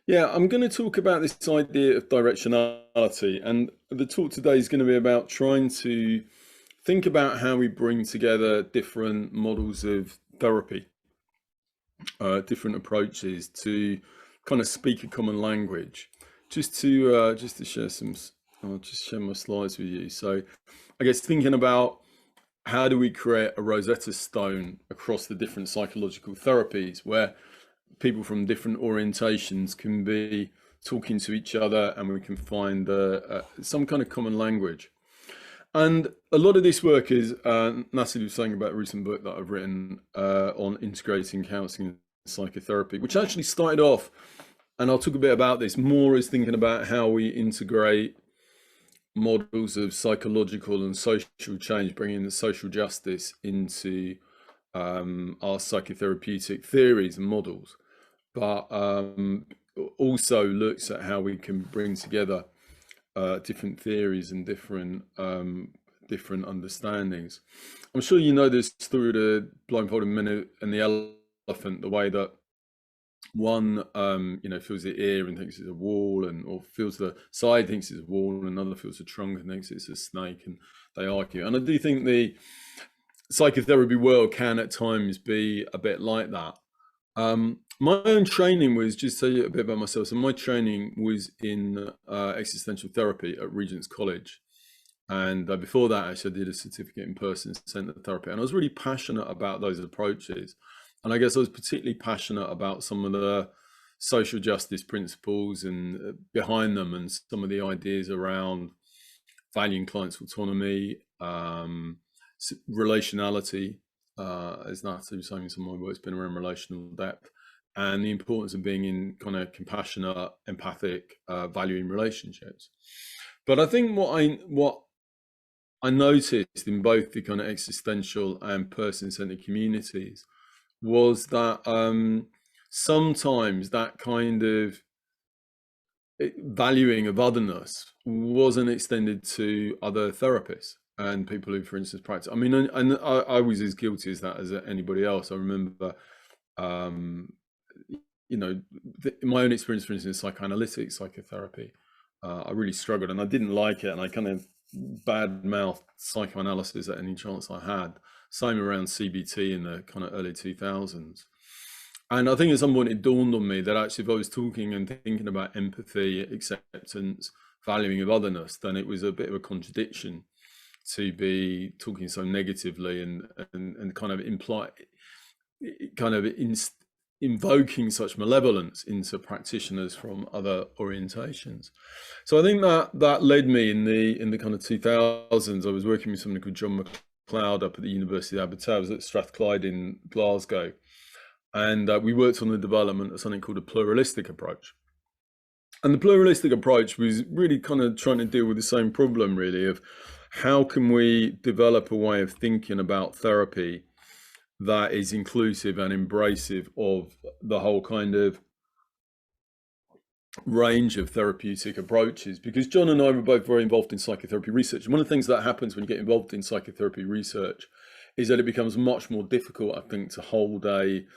Yeah, I'm going to talk about this idea of directionality, and the talk today is going to be about trying to think about how we bring together different models of therapy, different approaches to kind of speak a common language. Just to share I'll just share my slides with you. So, I guess thinking about how do we create a Rosetta Stone across the different psychological therapies where people from different orientations can be talking to each other and we can find some kind of common language. And a lot of this work is, Natalie was saying about a recent book that I've written on integrating counseling and psychotherapy, which actually started off, and I'll talk a bit about this, more as thinking about how we integrate models of psychological and social change, bringing the social justice into our psychotherapeutic theories and models, but also looks at how we can bring together different theories and different understandings. I'm sure you know this through the blindfolded minute and the elephant, the way that one feels the ear and thinks it's a wall, or feels the side, thinks it's a wall, and another feels the trunk and thinks it's a snake, and they argue. And I do think the psychotherapy world can at times be a bit like that. My own training was, just to tell you a bit about myself, so my training was in existential therapy at Regent's College. And before that, actually, I did a certificate in person-centered therapy. And I was really passionate about those approaches. And I guess I was particularly passionate about some of the social justice principles and behind them, and some of the ideas around valuing clients' autonomy, relationality, as Natalie was saying, some of my work's been around relational depth, and the importance of being in kind of compassionate, empathic, valuing relationships. But I think what I noticed in both the kind of existential and person-centered communities was that sometimes that kind of valuing of otherness wasn't extended to other therapists and people who, for instance, practice. I mean, and I was as guilty as that as anybody else. I remember, my own experience, for instance, psychoanalytic psychotherapy. I really struggled and I didn't like it, and I kind of bad-mouthed psychoanalysis at any chance I had. Same around CBT in the kind of early 2000s. And I think at some point it dawned on me that actually if I was talking and thinking about empathy, acceptance, valuing of otherness, then it was a bit of a contradiction to be talking so negatively and kind of invoking such malevolence into practitioners from other orientations. So I think that led me in the kind of 2000s. I was working with somebody called John McLeod up at the University of Abertay. I was at Strathclyde in Glasgow, and we worked on the development of something called a pluralistic approach. And the pluralistic approach was really kind of trying to deal with the same problem, really, of how can we develop a way of thinking about therapy that is inclusive and embracive of the whole kind of range of therapeutic approaches. Because John and I were both very involved in psychotherapy research. And one of the things that happens when you get involved in psychotherapy research is that it becomes much more difficult, I think, to hold a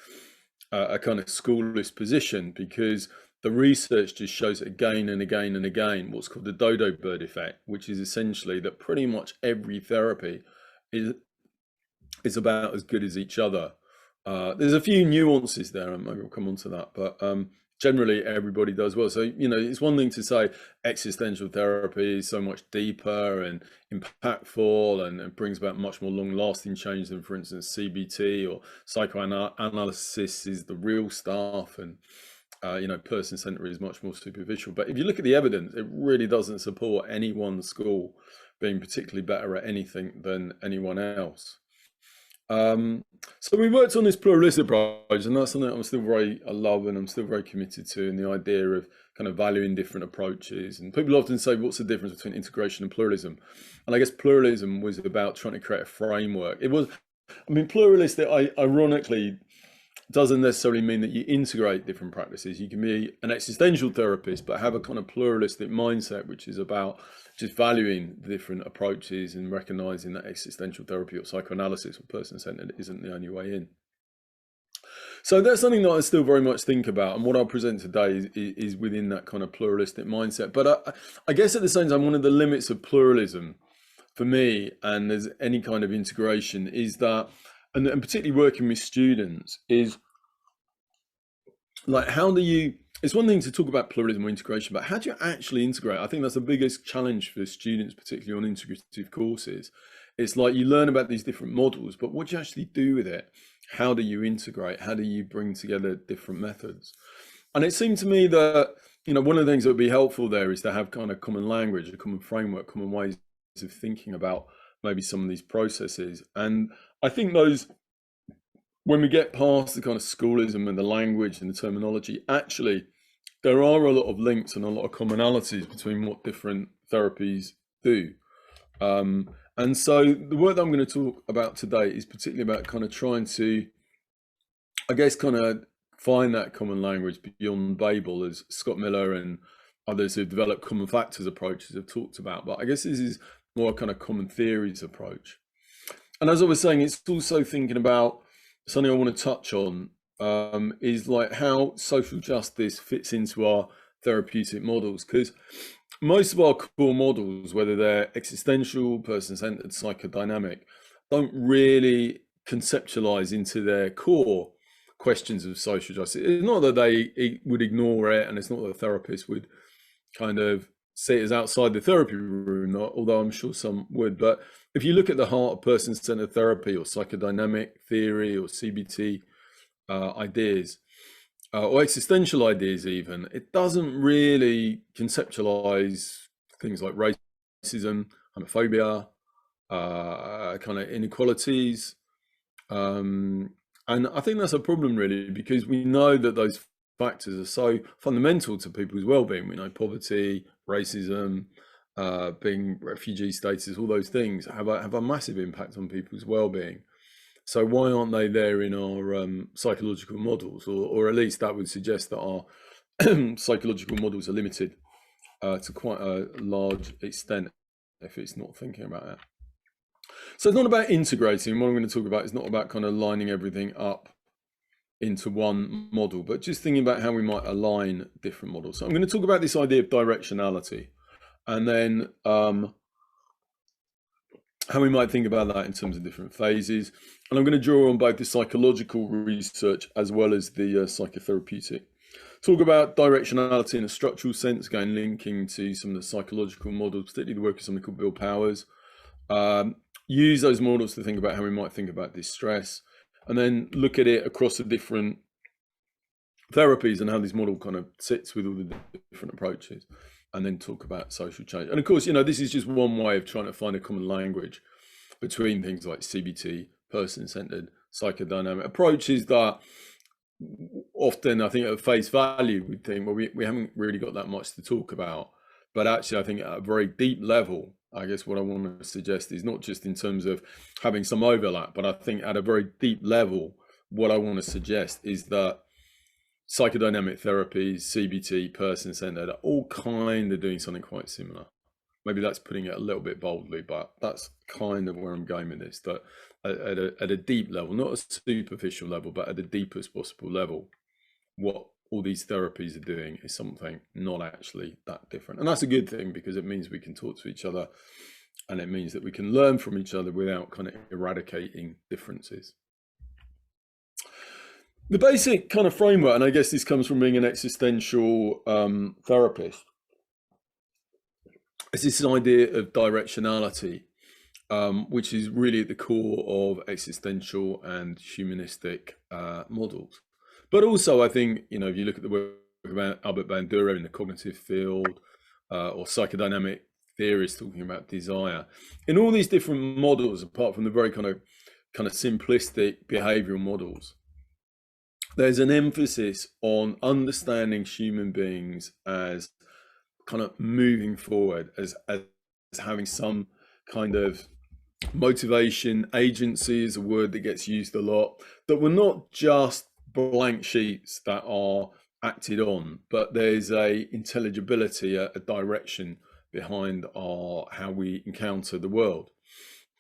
kind of schoolist position, because the research just shows again and again and again what's called the dodo bird effect, which is essentially that pretty much every therapy is about as good as each other. There's a few nuances there, and maybe we'll come on to that, but generally everybody does well. So, it's one thing to say existential therapy is so much deeper and impactful and brings about much more long-lasting change than, for instance, CBT or psychoanalysis is the real stuff, and person-centered is much more superficial. But if you look at the evidence, it really doesn't support any one school being particularly better at anything than anyone else. So we worked on this pluralistic approach, and that's something I love and I'm still very committed to, and the idea of kind of valuing different approaches. And people often say, what's the difference between integration and pluralism? And I guess pluralism was about trying to create a framework. Pluralistic, ironically, doesn't necessarily mean that you integrate different practices. You can be an existential therapist, but have a kind of pluralistic mindset, which is about just valuing different approaches and recognizing that existential therapy or psychoanalysis or person-centered isn't the only way in. So that's something that I still very much think about, and what I'll present today is within that kind of pluralistic mindset. But I guess at the same time, one of the limits of pluralism for me, and as any kind of integration, is that, and particularly working with students, is like, how do you, it's one thing to talk about pluralism or integration, but how do you actually integrate? I think that's the biggest challenge for students, particularly on integrative courses. It's like you learn about these different models, but what do you actually do with it? How do you integrate? How do you bring together different methods? And it seemed to me that, one of the things that would be helpful there is to have kind of common language, a common framework, common ways of thinking about maybe some of these processes. And I think those, when we get past the kind of schoolism and the language and the terminology, actually, there are a lot of links and a lot of commonalities between what different therapies do. And so the work that I'm going to talk about today is particularly about kind of trying to, I guess, kind of find that common language beyond Babel, as Scott Miller and others who've developed common factors approaches have talked about. But I guess this is more a kind of common theories approach. And as I was saying, it's also thinking about something I want to touch on, is like how social justice fits into our therapeutic models, because most of our core models, whether they're existential, person-centered, psychodynamic, don't really conceptualize into their core questions of social justice. It's not that they would ignore it, and it's not that a therapist would kind of see it as outside the therapy room, although I'm sure some would. But if you look at the heart of person-centered therapy or psychodynamic theory or CBT ideas, or existential ideas even, it doesn't really conceptualize things like racism, homophobia, kind of inequalities. And I think that's a problem, really, because we know that those factors are so fundamental to people's well-being. We know poverty, racism, being refugee status, all those things have a massive impact on people's well-being. So why aren't they there in our psychological models, or at least that would suggest that our psychological models are limited to quite a large extent if it's not thinking about that. So it's not about integrating. What I'm going to talk about is not about kind of lining everything up into one model, but just thinking about how we might align different models. So I'm going to talk about this idea of directionality, and then how we might think about that in terms of different phases. And I'm going to draw on both the psychological research as well as the psychotherapeutic. Talk about directionality in a structural sense, again, linking to some of the psychological models, particularly the work of somebody called Bill Powers. Use those models to think about how we might think about distress, and then look at it across the different therapies and how this model kind of sits with all the different approaches, and then talk about social change. And of course, this is just one way of trying to find a common language between things like CBT, person-centered, psychodynamic approaches that often, I think, at face value, we think, well, we haven't really got that much to talk about. But actually, I think at a very deep level, I guess what I want to suggest is not just in terms of having some overlap, but I think at a very deep level, what I want to suggest is that psychodynamic therapies, CBT, person-centered, are all kind of doing something quite similar. Maybe that's putting it a little bit boldly, but that's kind of where I'm going with this, that at a deep level, not a superficial level, but at the deepest possible level, what all these therapies are doing is something not actually that different. And that's a good thing, because it means we can talk to each other, and it means that we can learn from each other without kind of eradicating differences. The basic kind of framework, and I guess this comes from being an existential therapist, is this idea of directionality, which is really at the core of existential and humanistic models. But also, I think, if you look at the work of Albert Bandura in the cognitive field, or psychodynamic theorists talking about desire, in all these different models, apart from the very kind of simplistic behavioral models, there's an emphasis on understanding human beings as kind of moving forward, as having some kind of motivation. Agency is a word that gets used a lot, that we're not just blank sheets that are acted on, but there's a intelligibility, a direction behind how we encounter the world.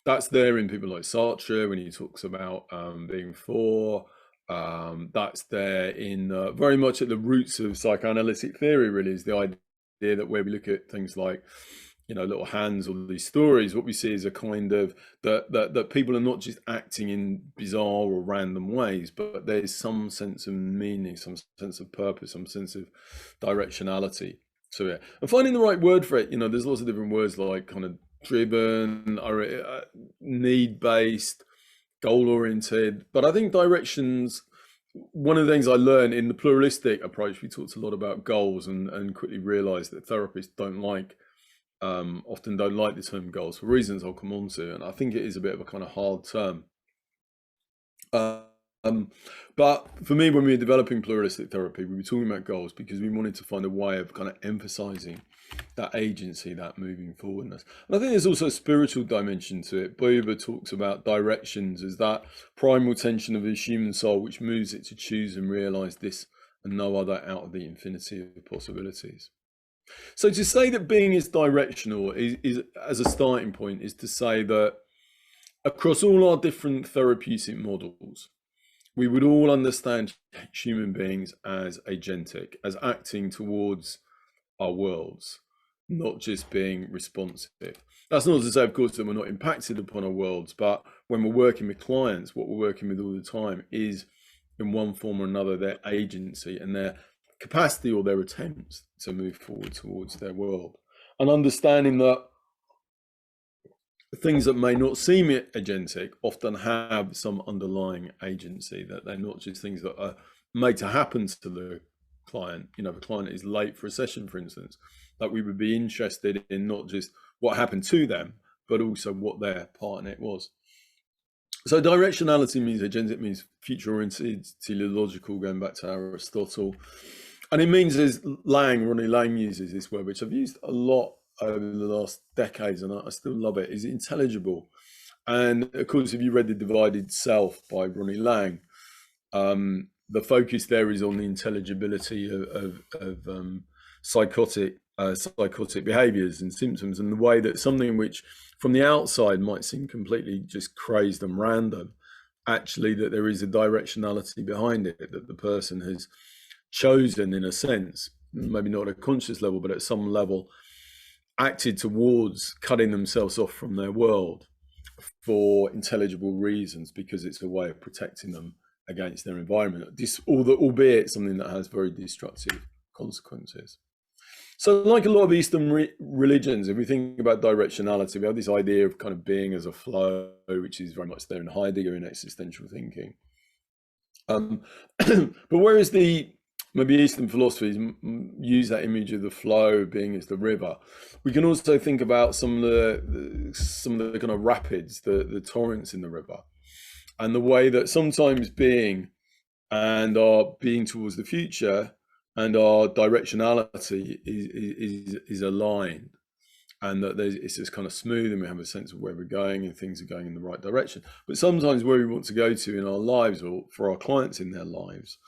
That's there in people like Sartre when he talks about being for, That's there in very much at the roots of psychoanalytic theory, really, is the idea that where we look at things like, little hands or these stories, what we see is a kind of that people are not just acting in bizarre or random ways, but there's some sense of meaning, some sense of purpose, some sense of directionality to it. And finding the right word for it, there's lots of different words like kind of driven, need-based, goal-oriented. But I think directions, one of the things I learned in the pluralistic approach, we talked a lot about goals and quickly realized that therapists often don't like the term goals for reasons I'll come on to. And I think it is a bit of a kind of hard term. But for me, when we were developing pluralistic therapy, we were talking about goals because we wanted to find a way of kind of emphasizing that agency, that moving forwardness. And I think there's also a spiritual dimension to it. Buber talks about directions as that primal tension of his human soul, which moves it to choose and realize this and no other out of the infinity of possibilities. So to say that being is directional is as a starting point, is to say that across all our different therapeutic models, we would all understand human beings as agentic, as acting towards our worlds, not just being responsive. That's not to say, of course, that we're not impacted upon our worlds, but when we're working with clients, what we're working with all the time is, in one form or another, their agency and their capacity or their attempts to move forward towards their world. And understanding that things that may not seem agentic often have some underlying agency, that they're not just things that are made to happen to the client. The client is late for a session, for instance, that we would be interested in not just what happened to them, but also what their part in it was. So directionality means agentic, means future-oriented, teleological, going back to Aristotle. And it means, as Ronnie Lang uses this word, which I've used a lot over the last decades, and I still love it, is intelligible. And of course, if you read The Divided Self by Ronnie Lang, the focus there is on the intelligibility of psychotic behaviors and symptoms, and the way that something which from the outside might seem completely just crazed and random, actually that there is a directionality behind it, that the person has chosen, in a sense, maybe not at a conscious level, but at some level, acted towards cutting themselves off from their world for intelligible reasons, because it's a way of protecting them against their environment, albeit something that has very destructive consequences. So like a lot of Eastern religions, if we think about directionality, we have this idea of kind of being as a flow, which is very much there in Heidegger in existential thinking. But whereas maybe Eastern philosophies use that image of the flow being as the river, we can also think about some of the kind of rapids, the torrents in the river, and the way that sometimes being and our being towards the future and our directionality is aligned, and that it's just kind of smooth, and we have a sense of where we're going and things are going in the right direction. But sometimes where we want to go to in our lives, or for our clients in their lives,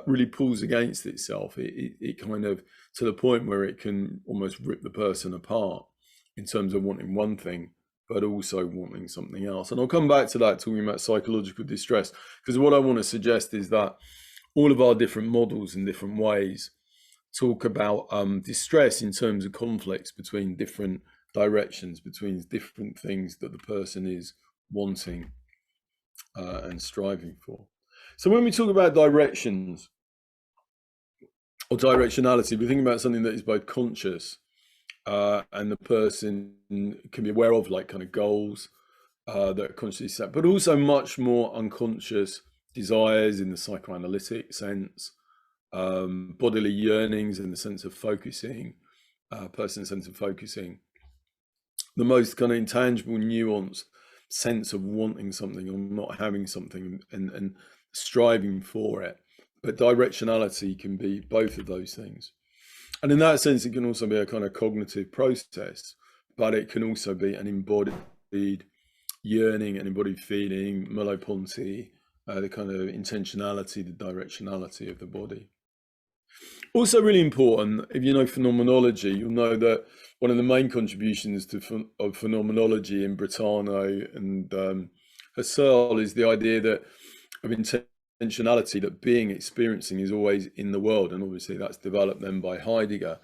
really pulls against itself. It kind of, to the point where it can almost rip the person apart in terms of wanting one thing, but also wanting something else. And I'll come back to that, talking about psychological distress, because what I want to suggest is that all of our different models in different ways talk about distress in terms of conflicts between different directions, between different things that the person is wanting and striving for. So when we talk about directions or directionality, we think about something that is both conscious and the person can be aware of, like kind of goals that are consciously set, but also much more unconscious desires in the psychoanalytic sense, bodily yearnings in the sense of focusing, person's sense of focusing, the most kind of intangible, nuanced sense of wanting something or not having something and striving for it. But directionality can be both of those things. And in that sense, it can also be a kind of cognitive process, but it can also be an embodied yearning, an embodied feeling, Merleau-Ponty, the kind of intentionality, the directionality of the body. Also really important, if you know phenomenology, you'll know that one of the main contributions of phenomenology in Brentano and Husserl is the idea that of intentionality that being experiencing is always in the world, and obviously that's developed then by Heidegger.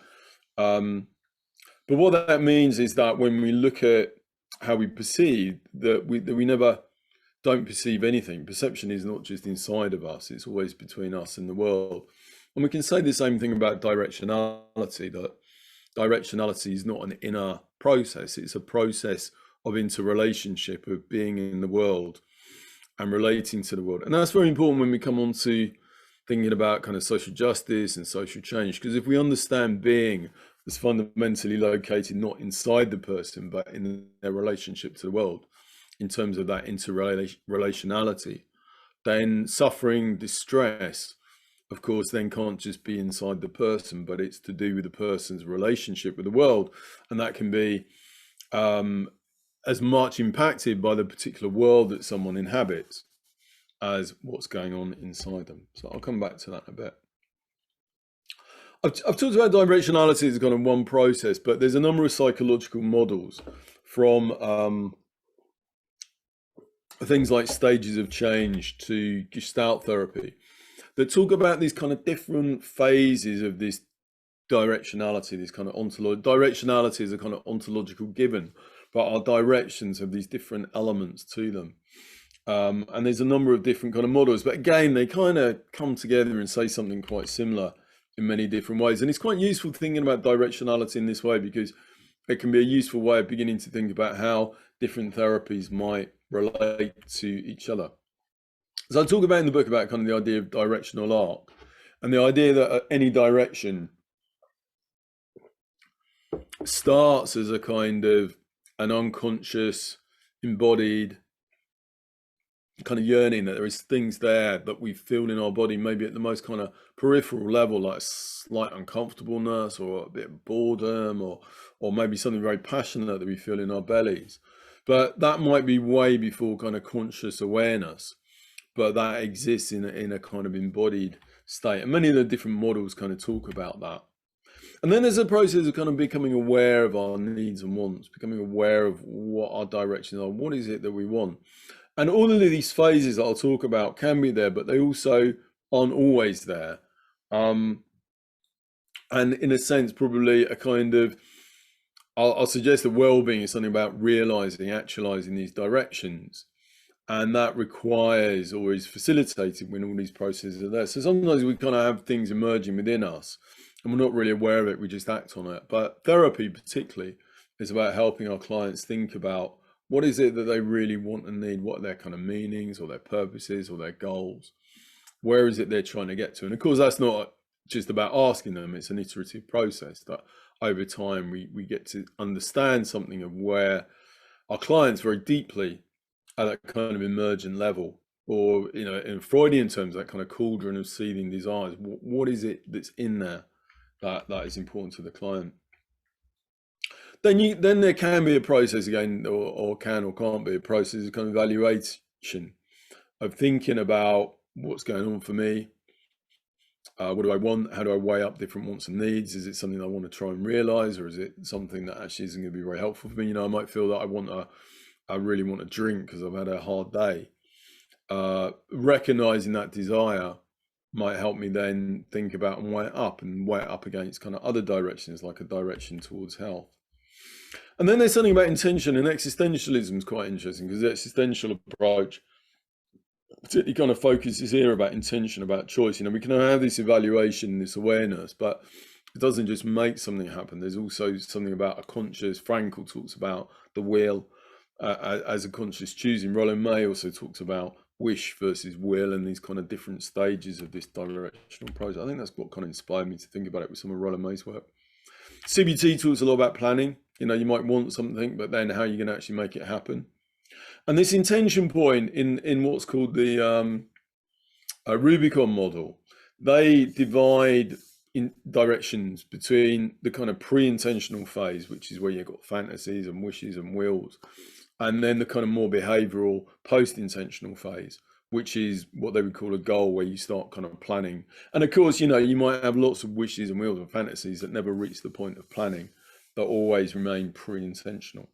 But what that means is that when we look at how we perceive, that we never don't perceive anything. Perception is not just inside of us, it's always between us and the world. And we can say the same thing about directionality, that directionality is not an inner process, it's a process of interrelationship, of being in the world and relating to the world. And that's very important when we come on to thinking about kind of social justice and social change, because if we understand being as fundamentally located not inside the person but in their relationship to the world, in terms of that interrelationality, then suffering, distress, of course, then can't just be inside the person, but it's to do with the person's relationship with the world. And that can be as much impacted by the particular world that someone inhabits as what's going on inside them. So I'll come back to that in a bit. I've talked about directionality as kind of one process, but there's a number of psychological models from things like stages of change to Gestalt therapy that talk about these kind of different phases of this directionality, this kind of directionality is a kind of ontological given, but our directions have these different elements to them. And there's a number of different kind of models, but again, they kind of come together and say something quite similar in many different ways. And it's quite useful thinking about directionality in this way, because it can be a useful way of beginning to think about how different therapies might relate to each other. So I talk about in the book about kind of the idea of directional arc, and the idea that any direction starts as a kind of an unconscious, embodied kind of yearning, that there is things there that we feel in our body, maybe at the most kind of peripheral level, like slight uncomfortableness or a bit of boredom, or maybe something very passionate that we feel in our bellies. But that might be way before kind of conscious awareness, but that exists in a kind of embodied state. And many of the different models kind of talk about that. And then there's a process of kind of becoming aware of our needs and wants, becoming aware of what our directions are, what is it that we want. And all of these phases that I'll talk about can be there, but they also aren't always there. And in a sense, probably a kind of, I'll suggest that well-being is something about realizing, actualizing these directions. And that requires, or is facilitated when all these processes are there. So sometimes we kind of have things emerging within us and we're not really aware of it, we just act on it. But therapy particularly is about helping our clients think about what is it that they really want and need, what are their kind of meanings or their purposes or their goals, where is it they're trying to get to. And of course, that's not just about asking them, it's an iterative process that over time we get to understand something of where our clients very deeply at that kind of emergent level, or in Freudian terms, that kind of cauldron of seething desires. What is it that's in there that is important to the client? Then there can be a process again, or can or can't be a process of kind of evaluation, of thinking about what's going on for me. What do I want? How do I weigh up different wants and needs? Is it something I want to try and realize, or is it something that actually isn't going to be very helpful for me? I might feel that I really want a drink because I've had a hard day. Recognizing that desire might help me then think about and weigh it up against kind of other directions, like a direction towards health. And then there's something about intention, and existentialism is quite interesting, because the existential approach particularly kind of focuses here about intention, about choice. We can have this evaluation, this awareness, but it doesn't just make something happen. There's also something about a conscious. Frankl talks about the will as a conscious choosing. Rollo May also talks about wish versus will and these kind of different stages of this directional process. I think that's what kind of inspired me to think about it with some of Rollo May's work. CBT talks a lot about planning. You might want something, but then how you're going to actually make it happen. And this intention point in what's called the Rubicon model, they divide in directions between the kind of pre-intentional phase, which is where you've got fantasies and wishes and wills, and then the kind of more behavioral post-intentional phase, which is what they would call a goal, where you start kind of planning. And of course, you might have lots of wishes and wills and fantasies that never reach the point of planning, but always remain pre-intentional.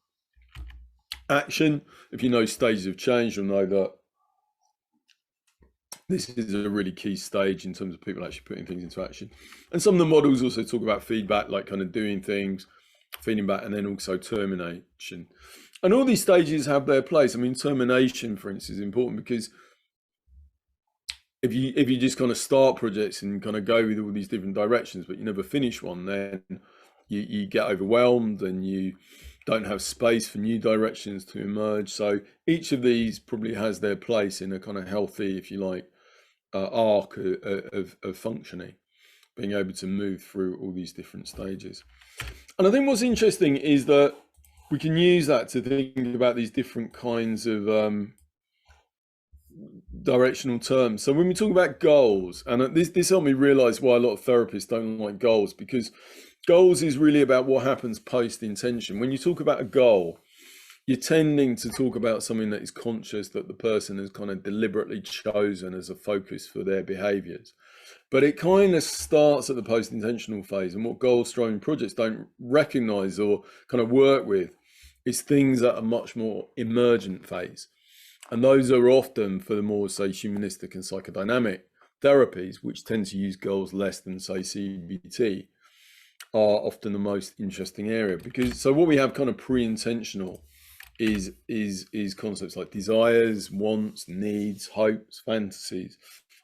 Action, if you know stages of change, you'll know that this is a really key stage in terms of people actually putting things into action. And some of the models also talk about feedback, like kind of doing things, feeding back, and then also termination. And all these stages have their place. I mean, termination, for instance, is important because if you just kind of start projects and kind of go with all these different directions, but you never finish one, then you get overwhelmed and you don't have space for new directions to emerge. So each of these probably has their place in a kind of healthy, if you like, arc of functioning, being able to move through all these different stages. And I think what's interesting is that we can use that to think about these different kinds of directional terms. So when we talk about goals, and this helped me realize why a lot of therapists don't like goals, because goals is really about what happens post intention. When you talk about a goal, you're tending to talk about something that is conscious, that the person has kind of deliberately chosen as a focus for their behaviors. But it kind of starts at the post-intentional phase, and what goal-striving projects don't recognize or kind of work with is things at a much more emergent phase. And those are often for the more, say, humanistic and psychodynamic therapies, which tend to use goals less than, say, CBT, are often the most interesting area. Because so what we have kind of pre-intentional is concepts like desires, wants, needs, hopes, fantasies.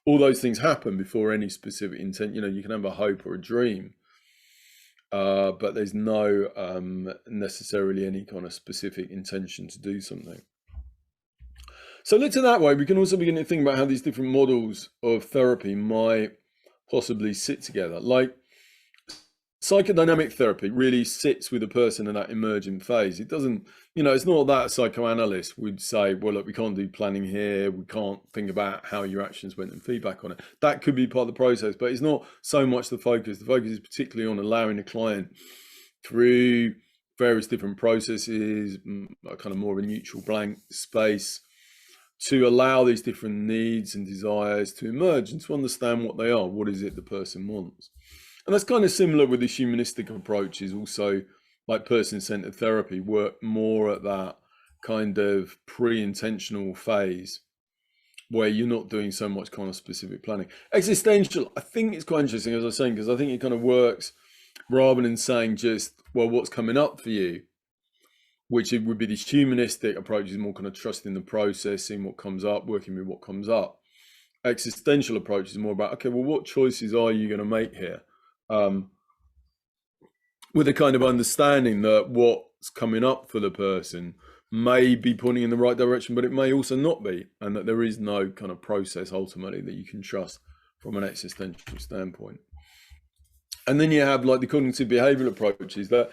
All those things happen before any specific intent. You know, you can have a hope or a dream, but there's no necessarily any kind of specific intention to do something. So looked at that way, we can also begin to think about how these different models of therapy might possibly sit together. Like psychodynamic therapy really sits with a person in that emergent phase. It doesn't, you know, it's not that a psychoanalyst would say, well, look, we can't do planning here. We can't think about how your actions went and feedback on it. That could be part of the process, but it's not so much the focus. The focus is particularly on allowing the client through various different processes, a kind of more of a neutral blank space, to allow these different needs and desires to emerge and to understand what they are. What is it the person wants? And that's kind of similar with the humanistic approaches. Also, like person-centered therapy, work more at that kind of pre-intentional phase where you're not doing so much kind of specific planning. Existential, I think it's quite interesting, as I was saying, because I think it kind of works rather than saying just, well, what's coming up for you, which it would be this humanistic approach is more kind of trusting the process, seeing what comes up, working with what comes up. Existential approach is more about, okay, well, what choices are you going to make here? With a kind of understanding that what's coming up for the person may be pointing in the right direction, but it may also not be, and that there is no kind of process ultimately that you can trust from an existential standpoint. And then you have like the cognitive behavioral approaches that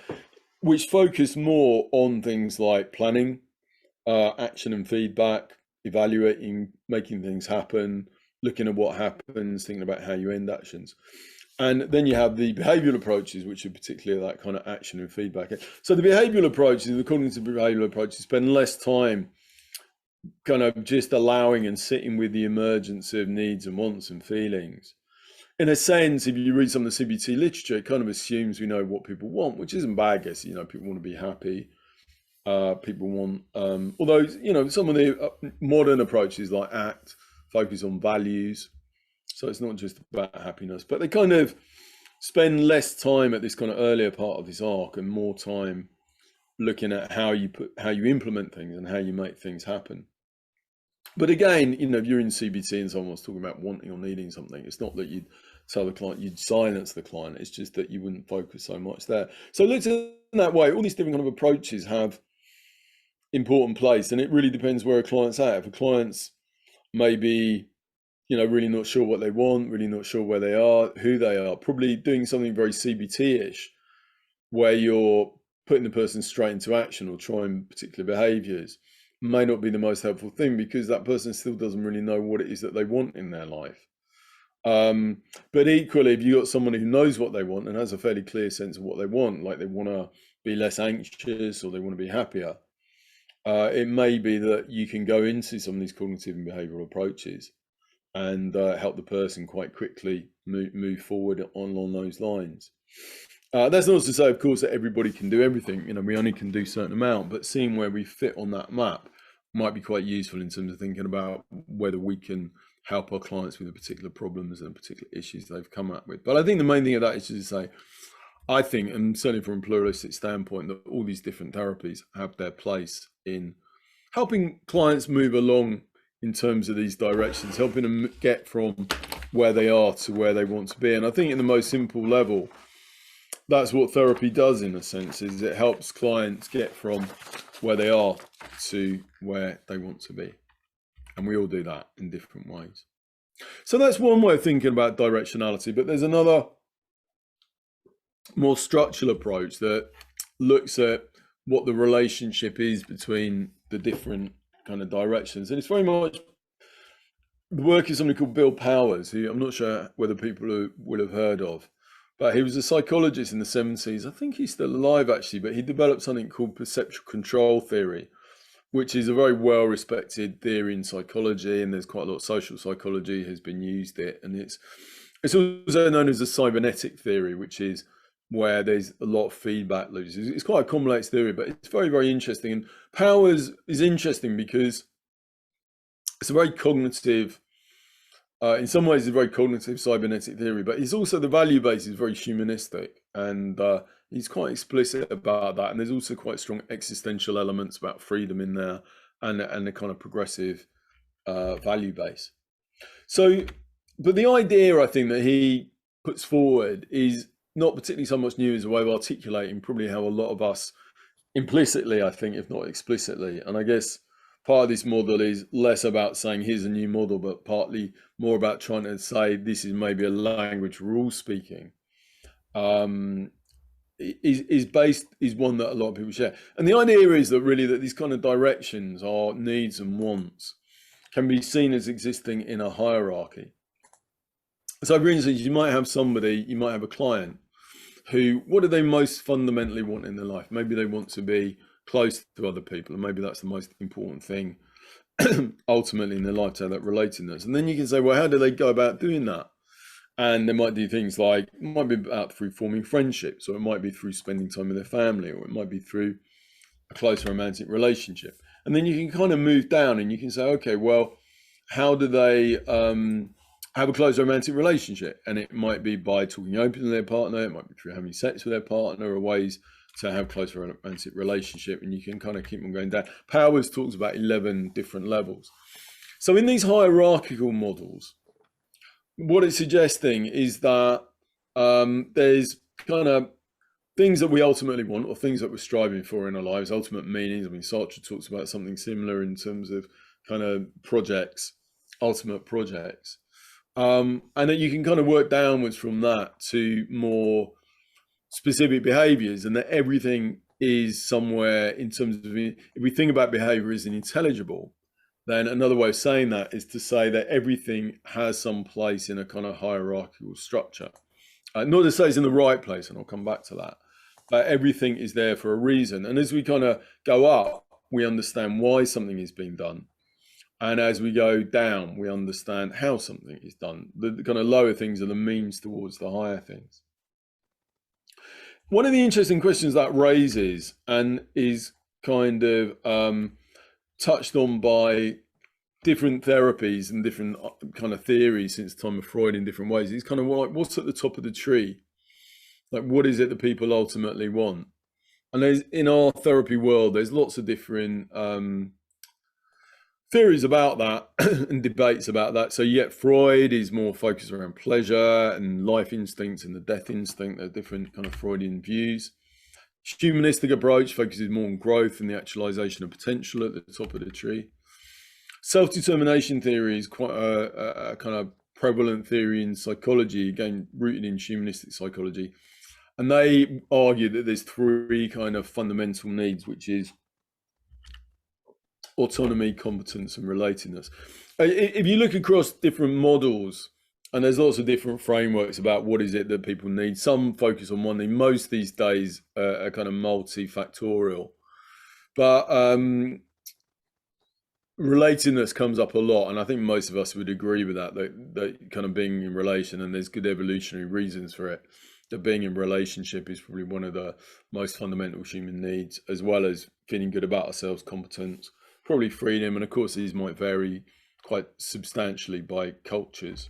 which focus more on things like planning, action and feedback, evaluating, making things happen, looking at what happens, thinking about how you end actions. And then you have the behavioral approaches, which are particularly that kind of action and feedback. So the behavioral approaches, the cognitive behavioral approaches, spend less time kind of just allowing and sitting with the emergence of needs and wants and feelings. In a sense, if you read some of the CBT literature, it kind of assumes we know what people want, which isn't bad, I guess. You know, people want to be happy. People want, although, you know, some of the modern approaches like ACT focus on values. So it's not just about happiness, but they kind of spend less time at this kind of earlier part of this arc and more time looking at how you implement things and how you make things happen. But again, you know, if you're in CBT and someone's talking about wanting or needing something, it's not that you'd tell the client, you'd silence the client. It's just that you wouldn't focus so much there. So looked at that way, all these different kind of approaches have important place, and it really depends where a client's at. If a client's maybe, you know, really not sure what they want, really not sure where they are, who they are, probably doing something very CBT-ish, where you're putting the person straight into action or trying particular behaviors, may not be the most helpful thing because that person still doesn't really know what it is that they want in their life. But equally, if you've got someone who knows what they want and has a fairly clear sense of what they want, like they want to be less anxious or they want to be happier, it may be that you can go into some of these cognitive and behavioral approaches and help the person quite quickly move forward along those lines. That's not to say, of course, that everybody can do everything. You know, we only can do a certain amount, but seeing where we fit on that map might be quite useful in terms of thinking about whether we can help our clients with the particular problems and particular issues they've come up with. But I think the main thing of that is to say, I think, and certainly from a pluralistic standpoint, that all these different therapies have their place in helping clients move along in terms of these directions, helping them get from where they are to where they want to be. And I think in the most simple level, that's what therapy does in a sense, is it helps clients get from where they are to where they want to be. And we all do that in different ways. So that's one way of thinking about directionality, but there's another more structural approach that looks at what the relationship is between the different kind of directions. And it's very much the work is somebody called Bill Powers, who I'm not sure whether people will have heard of, but he was a psychologist in the 70s. I think he's still alive actually, but he developed something called perceptual control theory, which is a very well-respected theory in psychology, and there's quite a lot of social psychology has been used it, and it's also known as the cybernetic theory, which is where there's a lot of feedback loops. It's quite a complex theory, but it's very, very interesting. And Powers is interesting because it's a very cognitive, in some ways, a very cognitive cybernetic theory, but it's also the value base is very humanistic, and he's quite explicit about that. And there's also quite strong existential elements about freedom in there, and the kind of progressive value base. So, but the idea I think that he puts forward is not particularly so much new as a way of articulating probably how a lot of us implicitly, I think, if not explicitly. And I guess part of this model is less about saying here's a new model, but partly more about trying to say this is maybe a language we're all speaking. Is one that a lot of people share. And the idea is that really that these kind of directions, our needs and wants, can be seen as existing in a hierarchy. So for instance, you might have a client who, what do they most fundamentally want in their life? Maybe they want to be close to other people, and maybe that's the most important thing ultimately in their life, to have that relatedness. And then you can say, well, how do they go about doing that? And they might do things like, it might be about through forming friendships, or it might be through spending time with their family, or it might be through a close romantic relationship. And then you can kind of move down and you can say, okay, well, how do they have a close romantic relationship? And it might be by talking openly to their partner, it might be through having sex with their partner, or ways to have close romantic relationship, and you can kind of keep on going down. Powers talks about 11 different levels. So in these hierarchical models, what it's suggesting is that there's kind of things that we ultimately want, or things that we're striving for in our lives, ultimate meanings. I mean, Sartre talks about something similar in terms of kind of projects, ultimate projects. And that you can kind of work downwards from that to more specific behaviors, and that everything is somewhere in terms of, if we think about behavior as intelligible, then another way of saying that is to say that everything has some place in a kind of hierarchical structure. Not to say it's in the right place, and I'll come back to that, but everything is there for a reason. And as we kind of go up, we understand why something is being done. And as we go down, we understand how something is done. The kind of lower things are the means towards the higher things. One of the interesting questions that raises, and is kind of touched on by different therapies and different kind of theories since the time of Freud in different ways, is kind of like, what's at the top of the tree? Like, what is it that people ultimately want? And there's, in our therapy world, there's lots of different theories about that and debates about that. So yet Freud is more focused around pleasure and life instincts and the death instinct. There are different kind of Freudian views. Humanistic approach focuses more on growth and the actualization of potential at the top of the tree. Self-determination theory is quite a kind of prevalent theory in psychology, again rooted in humanistic psychology. And they argue that there's three kind of fundamental needs, which is autonomy, competence, and relatedness. If you look across different models, and there's lots of different frameworks about what is it that people need, some focus on one thing. Most these days are kind of multifactorial, but relatedness comes up a lot, and I think most of us would agree with that kind of being in relation, and there's good evolutionary reasons for it, that being in relationship is probably one of the most fundamental human needs, as well as feeling good about ourselves, competence, probably freedom, and of course these might vary quite substantially by cultures.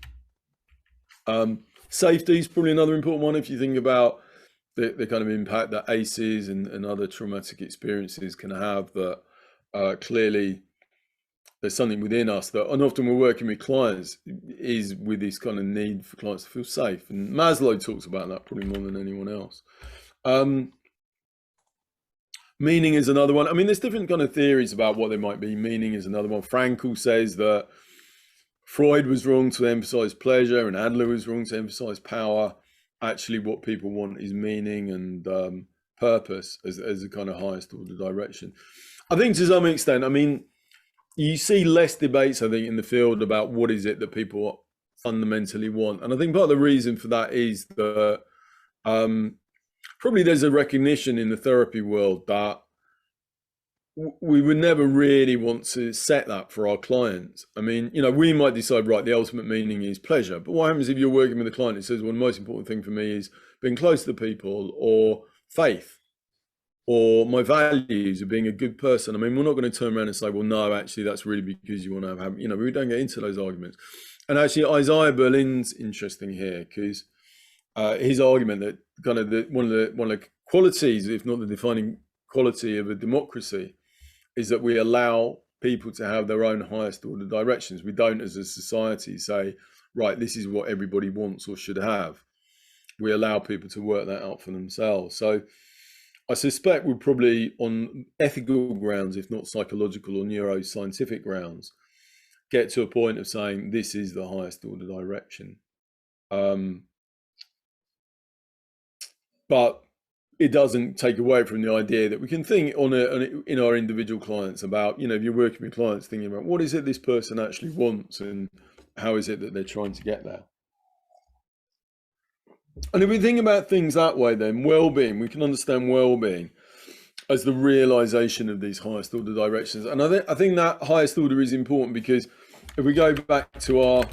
Safety is probably another important one if you think about the kind of impact that ACEs and other traumatic experiences can have, that clearly there's something within us that, and often we're working with clients, is with this kind of need for clients to feel safe. And Maslow talks about that probably more than anyone else. Meaning is another one. I mean, there's different kind of theories about what they might be. Meaning is another one. Frankl says that Freud was wrong to emphasize pleasure and Adler was wrong to emphasize power. Actually, what people want is meaning and purpose as a kind of highest order direction. I think to some extent, I mean, you see less debates, I think, in the field about what is it that people fundamentally want. And I think part of the reason for that is that probably there's a recognition in the therapy world that we would never really want to set that for our clients. I mean, you know, we might decide, right, the ultimate meaning is pleasure. But what happens if you're working with a client who says, well, the most important thing for me is being close to people, or faith, or my values of being a good person? I mean, we're not going to turn around and say, well, no, actually, that's really because you want to have, you know, we don't get into those arguments. And actually, Isaiah Berlin's interesting here, because his argument that kind of one of the qualities, if not the defining quality of a democracy, is that we allow people to have their own highest order directions. We don't, as a society, say, right, this is what everybody wants or should have. We allow people to work that out for themselves. So I suspect we're probably, on ethical grounds, if not psychological or neuroscientific grounds, get to a point of saying this is the highest order direction. But it doesn't take away from the idea that we can think in our individual clients about, you know, if you're working with clients, thinking about what is it this person actually wants and how is it that they're trying to get there. And if we think about things that way, then well-being, we can understand well-being as the realization of these highest order directions. And I think that highest order is important, because if we go back to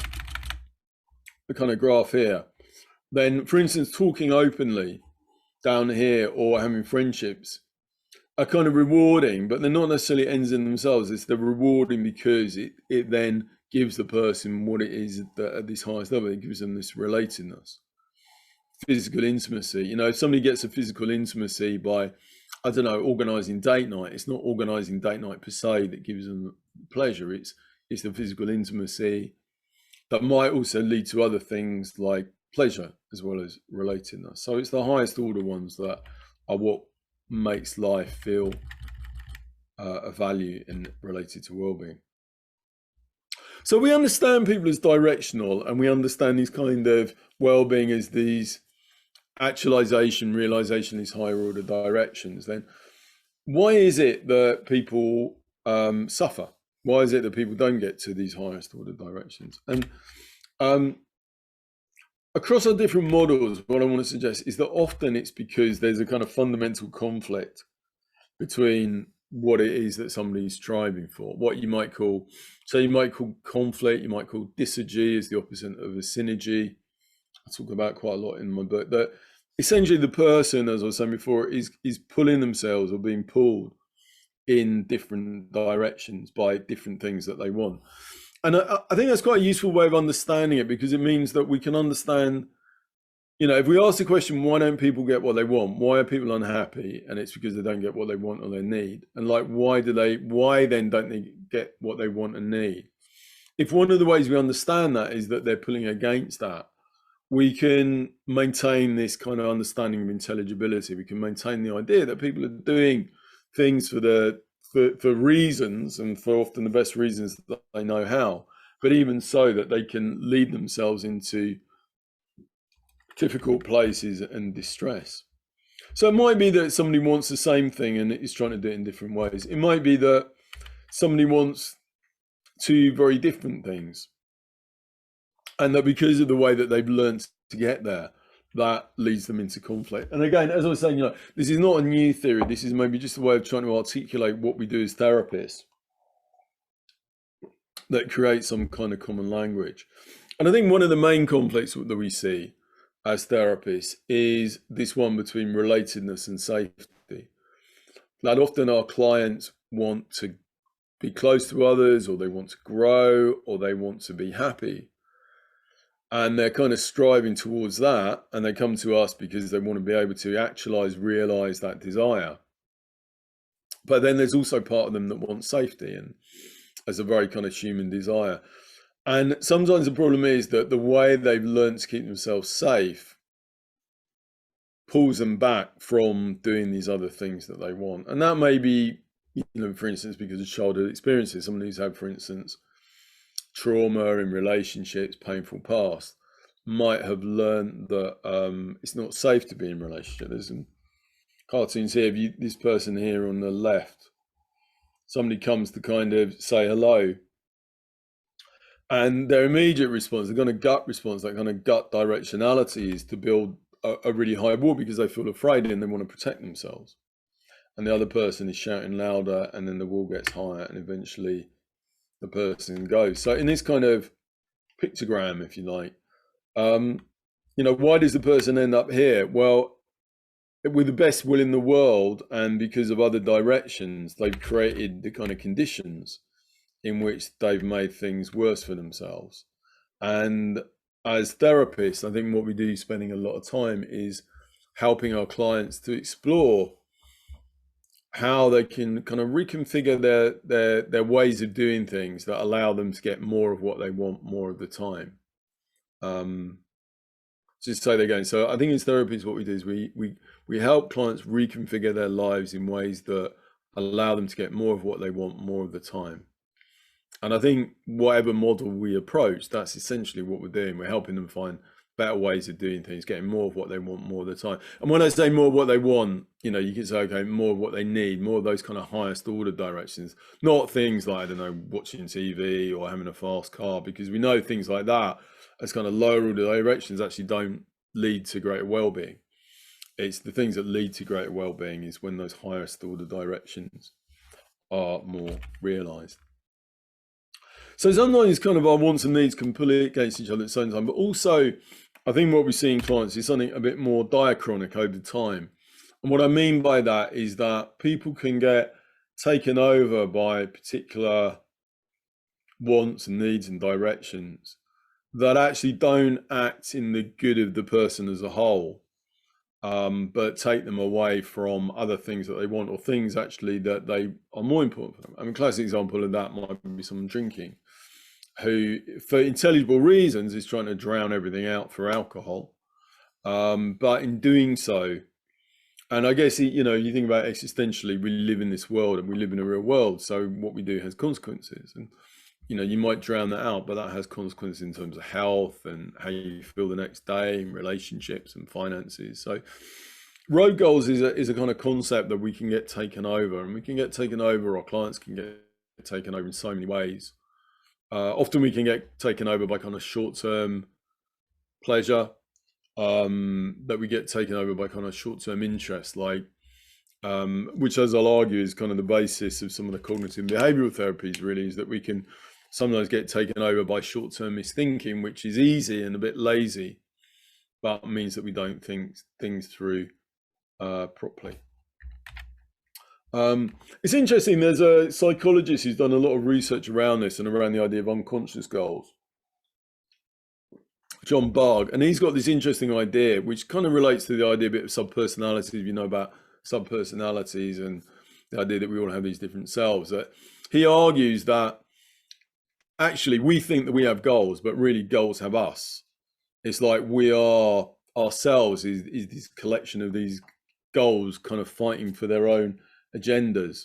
the kind of graph here, then, for instance, talking openly down here or having friendships are kind of rewarding, but they're not necessarily ends in themselves. It's they're rewarding because it then gives the person what it is that at this highest level, it gives them this relatedness, physical intimacy. You know, if somebody gets a physical intimacy by, I don't know, organizing date night, it's not organizing date night per se that gives them pleasure. It's the physical intimacy that might also lead to other things like pleasure as well as relatedness. So it's the highest order ones that are what makes life feel a value and related to well-being. So we understand people as directional, and we understand these kind of well-being as these actualization, realization, these higher order directions. Then why is it that people suffer? Why is it that people don't get to these highest order directions? And across our different models, what I want to suggest is that often it's because there's a kind of fundamental conflict between what it is that somebody's striving for, what you might call, so you might call conflict, you might call disynergy is the opposite of a synergy. I talk about quite a lot in my book, that essentially the person, as I was saying before, is pulling themselves or being pulled in different directions by different things that they want. And I think that's quite a useful way of understanding it, because it means that we can understand, you know, if we ask the question, why don't people get what they want? Why are people unhappy? And it's because they don't get what they want or they need. And like, why then don't they get what they want and need? If one of the ways we understand that is that they're pulling against that, we can maintain this kind of understanding of intelligibility. We can maintain the idea that people are doing things for reasons, and for often the best reasons that they know how, but even so that they can lead themselves into difficult places and distress. So it might be that somebody wants the same thing and is trying to do it in different ways. It might be that somebody wants two very different things, and that because of the way that they've learned to get there, that leads them into conflict. And again, as I was saying, you know, this is not a new theory. This is maybe just a way of trying to articulate what we do as therapists that creates some kind of common language. And I think one of the main conflicts that we see as therapists is this one between relatedness and safety. That often our clients want to be close to others, or they want to grow, or they want to be happy. And they're kind of striving towards that, and they come to us because they want to be able to actualize, realize that desire. But then there's also part of them that wants safety, and as a very kind of human desire. And sometimes the problem is that the way they've learned to keep themselves safe pulls them back from doing these other things that they want. And that may be, for instance, because of childhood experiences. Someone who's had, for instance, trauma in relationships, painful past, might have learned that it's not safe to be in a relationship. There's some cartoons here. This person here on the left, somebody comes to kind of say hello, and their immediate response, the kind of gut response, that kind of gut directionality, is to build a really high wall because they feel afraid and they want to protect themselves. And the other person is shouting louder, and then the wall gets higher, and eventually the person goes. So in this kind of pictogram, if you like, why does the person end up here? Well, with the best will in the world, and because of other directions, they've created the kind of conditions in which they've made things worse for themselves. And as therapists, I think what we do, spending a lot of time, is helping our clients to explore how they can kind of reconfigure their ways of doing things that allow them to get more of what they want more of the time. Just say that again. So I think in therapy, what we do is we help clients reconfigure their lives in ways that allow them to get more of what they want more of the time. And I think whatever model we approach, that's essentially what we're doing. We're helping them find better ways of doing things, getting more of what they want more of the time. And when I say more of what they want, you can say, okay, more of what they need, more of those kind of highest order directions, not things like, I don't know, watching TV or having a fast car, because we know things like that as kind of lower order directions actually don't lead to greater well-being. It's the things that lead to greater well-being is when those highest order directions are more realized. So sometimes kind of our wants and needs can pull against each other at the same time, but also I think what we see in clients is something a bit more diachronic over time. And what I mean by that is that people can get taken over by particular wants and needs and directions that actually don't act in the good of the person as a whole, but take them away from other things that they want, or things actually that they are more important for them. I mean, classic example of that might be someone drinking, who for intelligible reasons is trying to drown everything out for alcohol, but in doing so, and I guess you think about it existentially, we live in this world and we live in a real world, so what we do has consequences, and you might drown that out, but that has consequences in terms of health and how you feel the next day, and relationships and finances. So road goals is a kind of concept that we can get taken over, and we can get taken over, our clients can get taken over in so many ways. Often we can get taken over by kind of short-term pleasure, that we get taken over by kind of short-term interest, like which, as I'll argue, is kind of the basis of some of the cognitive and behavioral therapies, really, is that we can sometimes get taken over by short-termist thinking, which is easy and a bit lazy, but means that we don't think things through properly. It's interesting, there's a psychologist who's done a lot of research around this and around the idea of unconscious goals, John Barg, and he's got this interesting idea which kind of relates to the idea a bit of subpersonalities, if you know about subpersonalities and the idea that we all have these different selves. That he argues that actually we think that we have goals, but really goals have us. It's like we are ourselves is this collection of these goals kind of fighting for their own agendas,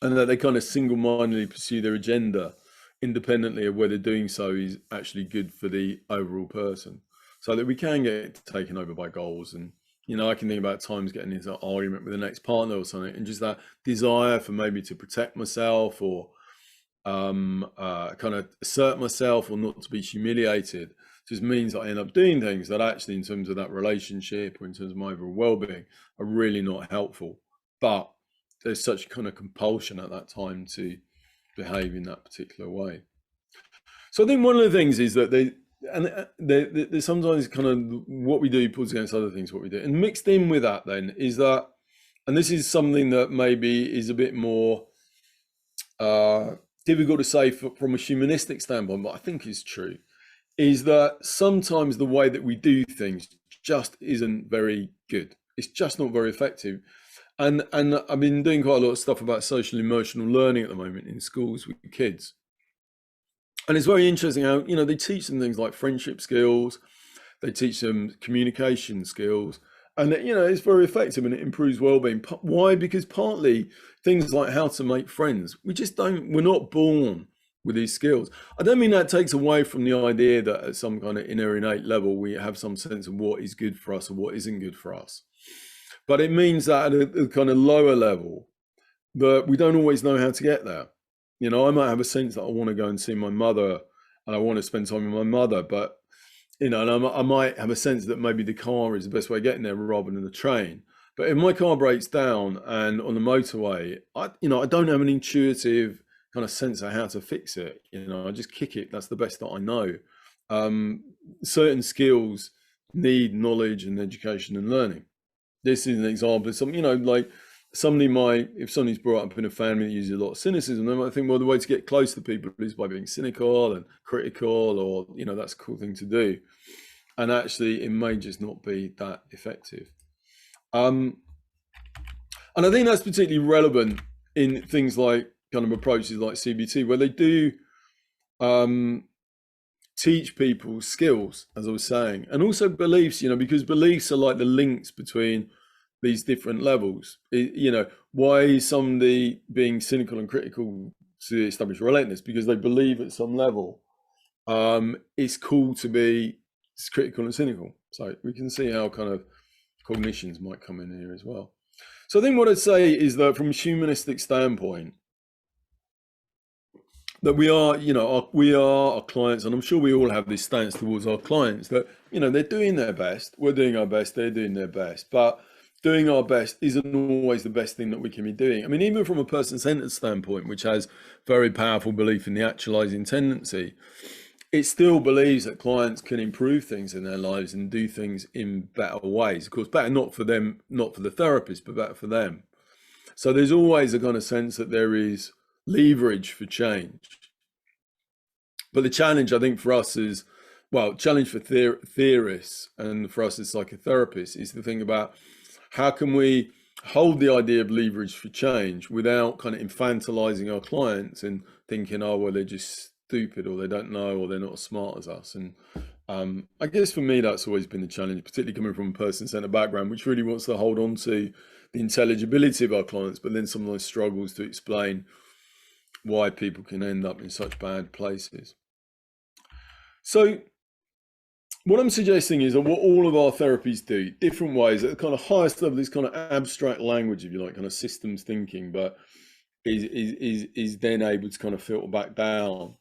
and that they kind of single-mindedly pursue their agenda independently of whether doing so is actually good for the overall person, so that we can get taken over by goals. And I can think about times getting into an argument with the next partner or something, and just that desire for maybe to protect myself, or kind of assert myself, or not to be humiliated, just means that I end up doing things that actually, in terms of that relationship or in terms of my overall well-being, are really not helpful. But there's such kind of compulsion at that time to behave in that particular way. So I think one of the things is that there's sometimes kind of what we do pulls against other things what we do, and mixed in with that then is that, and this is something that maybe is a bit more uh, difficult to say from a humanistic standpoint, but I think is true, is that sometimes the way that we do things just isn't very good. It's just not very effective. And I've been doing quite a lot of stuff about social emotional learning at the moment in schools with kids. And it's very interesting how, they teach them things like friendship skills, they teach them communication skills, and it's very effective and it improves well-being. Why? Because partly things like how to make friends, we're not born with these skills. I don't mean that takes away from the idea that at some kind of inner innate level we have some sense of what is good for us or what isn't good for us. But it means that at a kind of lower level, that we don't always know how to get there. I might have a sense that I want to go and see my mother and I want to spend time with my mother, but and I might have a sense that maybe the car is the best way of getting there rather than the train. But if my car breaks down and on the motorway, I don't have an intuitive kind of sense of how to fix it. I just kick it. That's the best that I know. Certain skills need knowledge and education and learning. This is an example of something, like if somebody's brought up in a family that uses a lot of cynicism, they might think, well, the way to get close to people is by being cynical and critical, or, that's a cool thing to do. And actually, it may just not be that effective. And I think that's particularly relevant in things like kind of approaches like CBT, where they do teach people skills, as I was saying, and also beliefs, because beliefs are like the links between these different levels. Why is somebody being cynical and critical to establish relentless? Because they believe at some level it's cool to be critical and cynical. So we can see how kind of cognitions might come in here as well. So I think what I'd say is that from a humanistic standpoint, that we are our clients, and I'm sure we all have this stance towards our clients that, they're doing their best, we're doing our best, they're doing their best, but doing our best isn't always the best thing that we can be doing. I mean, even from a person-centered standpoint, which has very powerful belief in the actualizing tendency, it still believes that clients can improve things in their lives and do things in better ways. Of course, better not for them, not for the therapist, but better for them. So there's always a kind of sense that there is leverage for change. But the challenge, I think, for us is, challenge for theorists and for us as psychotherapists is to think about how can we hold the idea of leverage for change without kind of infantilizing our clients and thinking, oh, well, they're just stupid or they don't know or they're not as smart as us. And I guess for me, that's always been the challenge, particularly coming from a person-centered background, which really wants to hold on to the intelligibility of our clients, but then sometimes struggles to explain why people can end up in such bad places. So what I'm suggesting is that what all of our therapies do, different ways, at the kind of highest level, this kind of abstract language, if you like, kind of systems thinking, but is then able to kind of filter back down,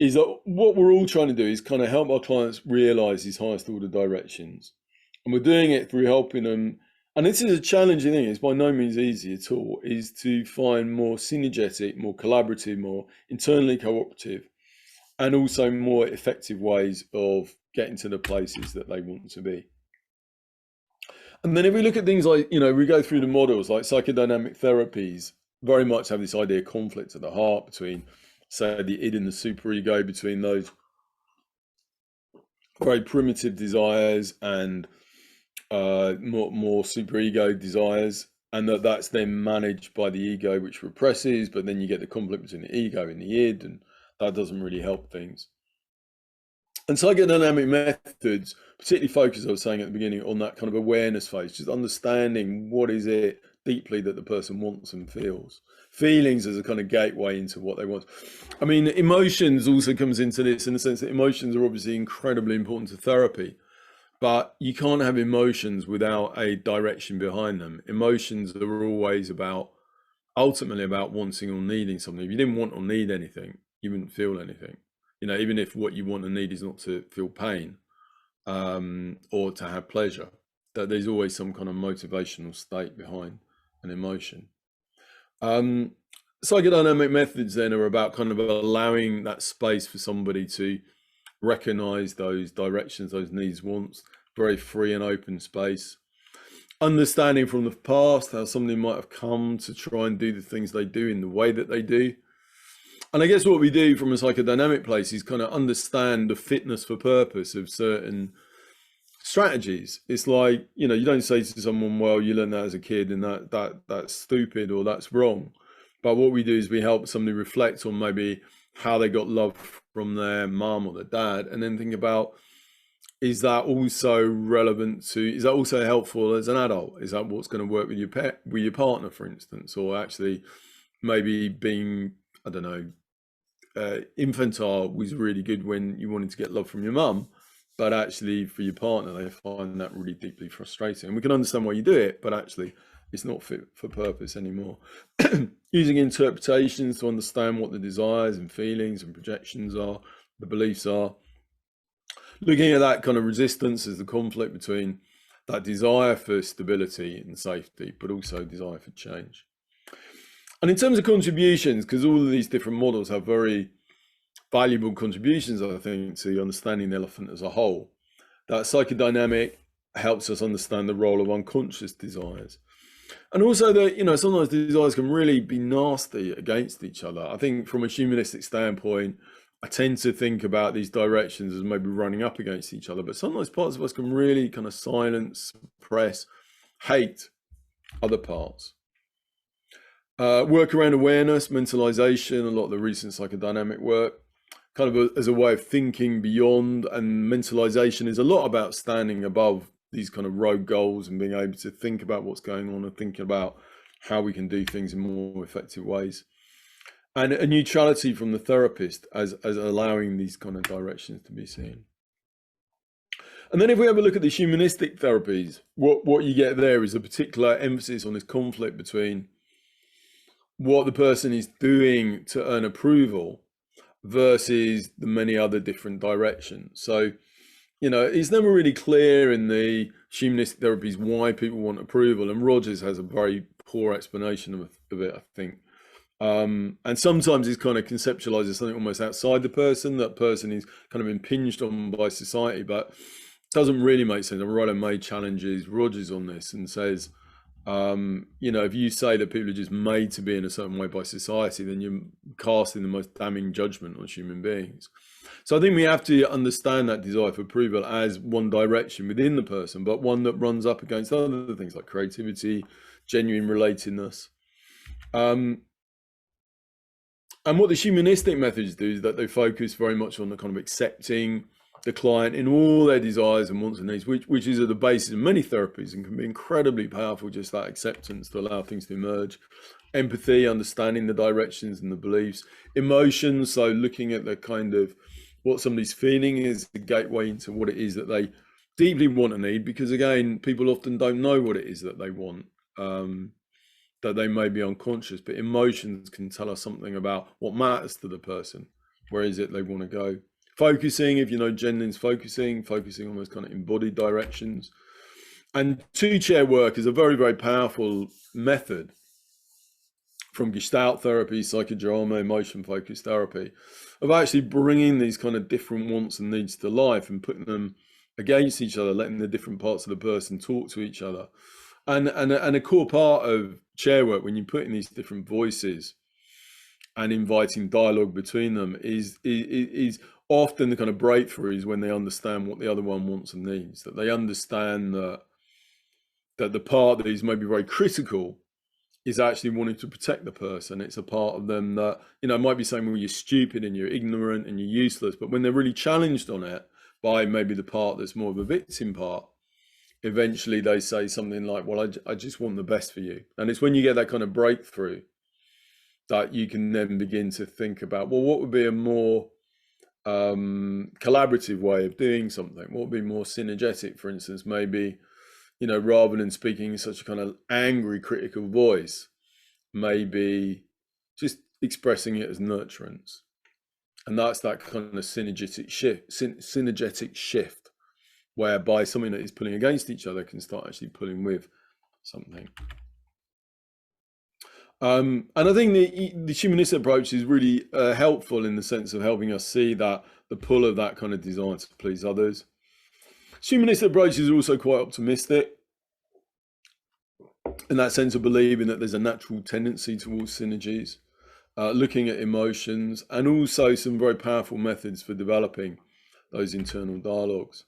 is that what we're all trying to do is kind of help our clients realize these highest order directions. And we're doing it through helping them. And this is a challenging thing, it's by no means easy at all, is to find more synergetic, more collaborative, more internally cooperative, and also more effective ways of getting to the places that they want to be. And then if we look at things like, we go through the models like psychodynamic therapies, very much have this idea of conflict at the heart between, say, the id and the superego, between those very primitive desires and more superego desires, and that's then managed by the ego, which represses, but then you get the conflict between the ego and the id, and that doesn't really help things. And psychodynamic methods particularly focus, as I was saying at the beginning, on that kind of awareness phase, just understanding what is it deeply that the person wants and feels. Feelings as a kind of gateway into what they want. I mean, emotions also comes into this in the sense that emotions are obviously incredibly important to therapy, but you can't have emotions without a direction behind them. Emotions are always ultimately about wanting or needing something. If you didn't want or need anything, you wouldn't feel anything. Even if what you want and need is not to feel pain or to have pleasure, that there's always some kind of motivational state behind an emotion. Psychodynamic methods then are about kind of allowing that space for somebody to recognize those directions, those needs, wants, very free and open space. understanding from the past how somebody might have come to try and do the things they do in the way that they do. And I guess what we do from a psychodynamic place is kind of understand the fitness for purpose of certain strategies. It's like, you know, you don't say to someone, well, you learned that as a kid and that's stupid or that's wrong. But what we do is we help somebody reflect on maybe how they got love from their mum or their dad, and then think about, is that also relevant to, is that also helpful as an adult? Is that what's going to work with your pet, with your partner, for instance? Or actually maybe being, I don't know, infantile was really good when you wanted to get love from your mum, but actually for your partner, they find that really deeply frustrating. And we can understand why you do it, but actually it's not fit for purpose anymore. Using interpretations to understand what the desires and feelings and projections are, the beliefs are. Looking at that kind of resistance as the conflict between that desire for stability and safety, but also desire for change. And in terms of contributions, because all of these different models have very valuable contributions, I think, to understanding the elephant as a whole, that psychodynamic helps us understand the role of unconscious desires. And also that, you know, sometimes desires can really be nasty against each other. I think from a humanistic standpoint, I tend to think about these directions as maybe running up against each other, but sometimes parts of us can really kind of silence, suppress, hate other parts. Work around awareness, mentalization, a lot of the recent psychodynamic work, kind of as a way of thinking beyond, and mentalization is a lot about standing above these kind of rogue goals and being able to think about what's going on and thinking about how we can do things in more effective ways. And a neutrality from the therapist as allowing these kind of directions to be seen. And then if we have a look at the humanistic therapies, what you get there is a particular emphasis on this conflict between what the person is doing to earn approval versus the many other different directions. So, you know, it's never really clear in the humanistic therapies why people want approval. And Rogers has a very poor explanation of it, I think. And sometimes it's kind of conceptualized as something almost outside the person. That person is kind of impinged on by society, but it doesn't really make sense. And Rollo May challenges Rogers on this and says, you know, if you say that people are just made to be in a certain way by society, then you're casting the most damning judgment on human beings. So I think we have to understand that desire for approval as one direction within the person, but one that runs up against other things like creativity, genuine relatedness. And what the humanistic methods do is that they focus very much on the kind of accepting the client in all their desires and wants and needs, which is at the basis of many therapies and can be incredibly powerful, just that acceptance to allow things to emerge. Empathy, understanding the directions and the beliefs. Emotions, so looking at the kind of what somebody's feeling is the gateway into what it is that they deeply want and need, because again, people often don't know what it is that they want. That they may be unconscious, but emotions can tell us something about what matters to the person. Where is it they want to go? Focusing, if you know Jenlin's focusing on those kind of embodied directions. And two-chair work is a very, very powerful method from Gestalt therapy, psychodrama, emotion-focused therapy, of actually bringing these kind of different wants and needs to life and putting them against each other, letting the different parts of the person talk to each other. And a core part of chair work, when you put in these different voices and inviting dialogue between them, is often the kind of breakthroughs when they understand what the other one wants and needs, that they understand that the part that is maybe very critical is actually wanting to protect the person. It's a part of them that, you know, might be saying, well, you're stupid and you're ignorant and you're useless. But when they're really challenged on it by maybe the part that's more of a victim part, eventually they say something like, well, I just want the best for you. And it's when you get that kind of breakthrough that you can then begin to think about, well, what would be a more collaborative way of doing something? What would be more synergetic, for instance? Maybe, you know, rather than speaking in such a kind of angry, critical voice, maybe just expressing it as nurturance. And that's that kind of synergetic shift, whereby something that is pulling against each other can start actually pulling with something. And I think the humanistic approach is really helpful in the sense of helping us see that the pull of that kind of desire to please others. Humanistic approach is also quite optimistic. in that sense of believing that there's a natural tendency towards synergies, looking at emotions, and also some very powerful methods for developing those internal dialogues.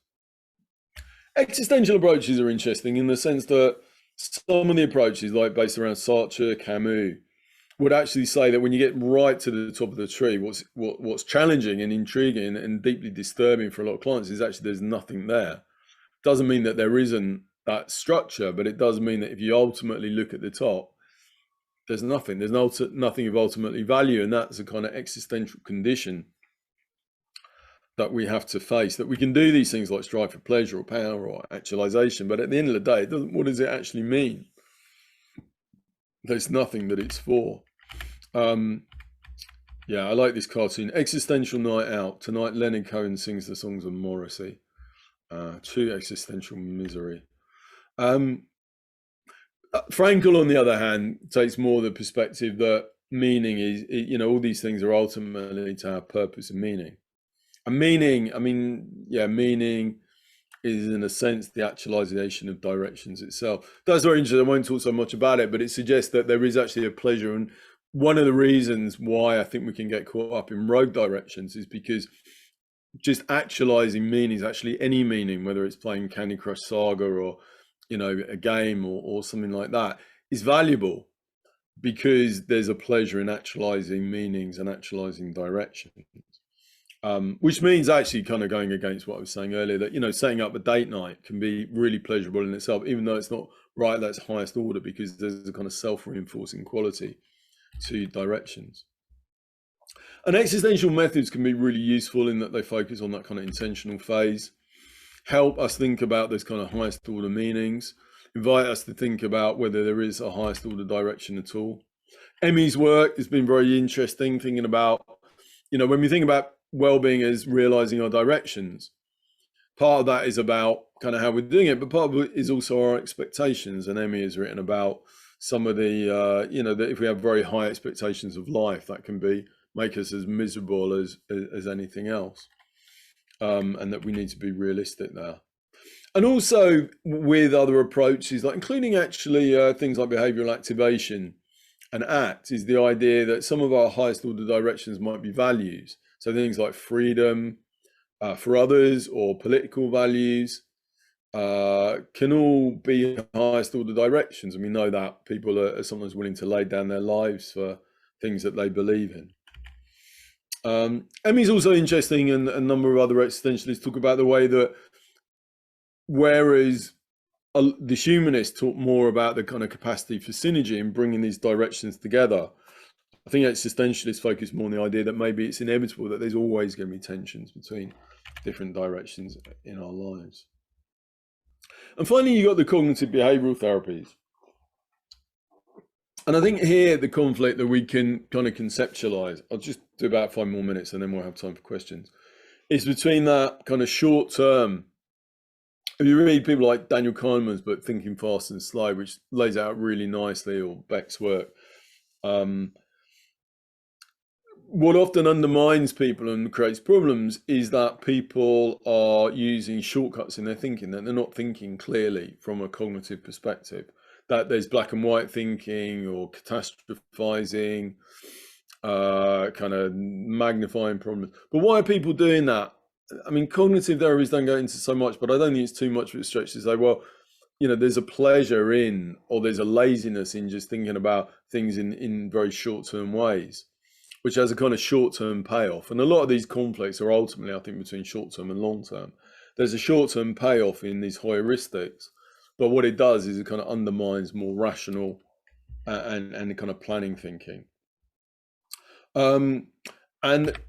Existential approaches are interesting in the sense that some of the approaches, like based around Sartre, Camus, would actually say that when you get right to the top of the tree, what's challenging and intriguing and deeply disturbing for a lot of clients is actually there's nothing there. Doesn't mean that there isn't that structure, but it does mean that if you ultimately look at the top, there's nothing. There's nothing of ultimately value, and that's a kind of existential condition that we have to face. That we can do these things like strive for pleasure or power or actualization, but at the end of the day, what does it actually mean? There's nothing that it's for. Yeah, I like this cartoon. Existential Night Out. Tonight, Leonard Cohen sings the songs of Morrissey. True existential misery. Frankl, on the other hand, takes more the perspective that meaning is, all these things are ultimately to have purpose and meaning. And meaning, meaning is in a sense the actualization of directions itself. That's very interesting. I won't talk so much about it, but it suggests that there is actually a pleasure. And one of the reasons why I think we can get caught up in rogue directions is because just actualizing meanings, actually any meaning, whether it's playing Candy Crush Saga or a game or something like that, is valuable because there's a pleasure in actualizing meanings and actualizing directions. Which means actually kind of going against what I was saying earlier, that setting up a date night can be really pleasurable in itself, even though it's not right that's highest order, because there's a kind of self-reinforcing quality to directions. And existential methods can be really useful in that they focus on that kind of intentional phase, help us think about those kind of highest order meanings, invite us to think about whether there is a highest order direction at all. Emmy's work has been very interesting, thinking about, when we think about well-being as realizing our directions, part of that is about kind of how we're doing it, but part of it is also our expectations. And Emmy has written about some of the, that if we have very high expectations of life, that can make us as miserable as anything else. And that we need to be realistic there. And also with other approaches, like including actually things like behavioral activation and ACT, is the idea that some of our highest order directions might be values. So things like freedom for others or political values can all be highest order directions. And we know that people are sometimes willing to lay down their lives for things that they believe in. Emmy's also interesting, and a number of other existentialists talk about the way that whereas the humanists talk more about the kind of capacity for synergy and bringing these directions together, I think existentialists focus more on the idea that maybe it's inevitable that there's always going to be tensions between different directions in our lives. And finally, you got the cognitive behavioral therapies. And I think here the conflict that we can kind of conceptualize, I'll just do about 5 more minutes and then we'll have time for questions, is between that kind of short term. If you read people like Daniel Kahneman's book, Thinking Fast and Slow, which lays out really nicely, or Beck's work, what often undermines people and creates problems is that people are using shortcuts in their thinking, that they're not thinking clearly from a cognitive perspective, that there's black and white thinking or catastrophizing, kind of magnifying problems. But why are people doing that? I mean, cognitive therapies don't go into so much, but I don't think it's too much of a stretch to say, well, there's a pleasure in, or there's a laziness in just thinking about things in very short-term ways, which has a kind of short-term payoff. And a lot of these conflicts are ultimately, I think, between short-term and long-term. There's a short-term payoff in these heuristics, but what it does is it kind of undermines more rational and kind of planning thinking. And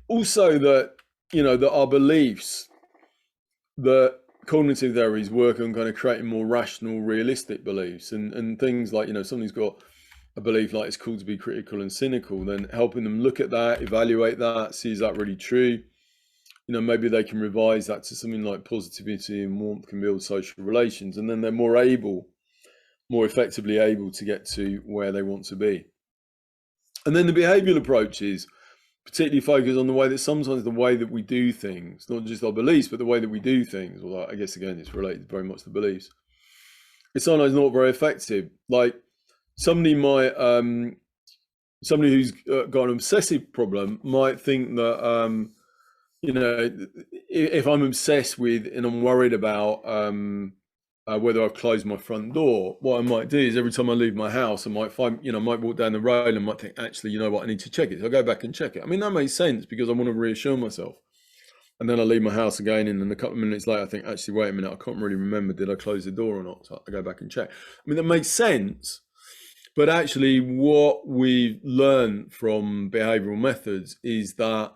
also that, that our beliefs, that cognitive theories work on kind of creating more rational, realistic beliefs, and things like, somebody's got a belief like it's cool to be critical and cynical, then helping them look at that, evaluate that, see is that really true? Maybe they can revise that to something like positivity and warmth can build social relations, and then they're more effectively able to get to where they want to be. And then the behavioral approaches particularly focus on the way that sometimes the way that we do things, not just our beliefs, but the way that we do things, well, I guess again, it's related very much to beliefs, it's sometimes not very effective. Like somebody might somebody who's got an obsessive problem might think that you know, if I'm obsessed with and I'm worried about whether I've closed my front door, what I might do is every time I leave my house, I might find, I might walk down the road and might think, actually, you know what, I need to check it. So I go back and check it. I mean, that makes sense because I want to reassure myself. And then I leave my house again, and then a couple of minutes later, I think, actually, wait a minute, I can't really remember, did I close the door or not? So I go back and check. I mean, that makes sense. But actually, what we've learned from behavioral methods is that,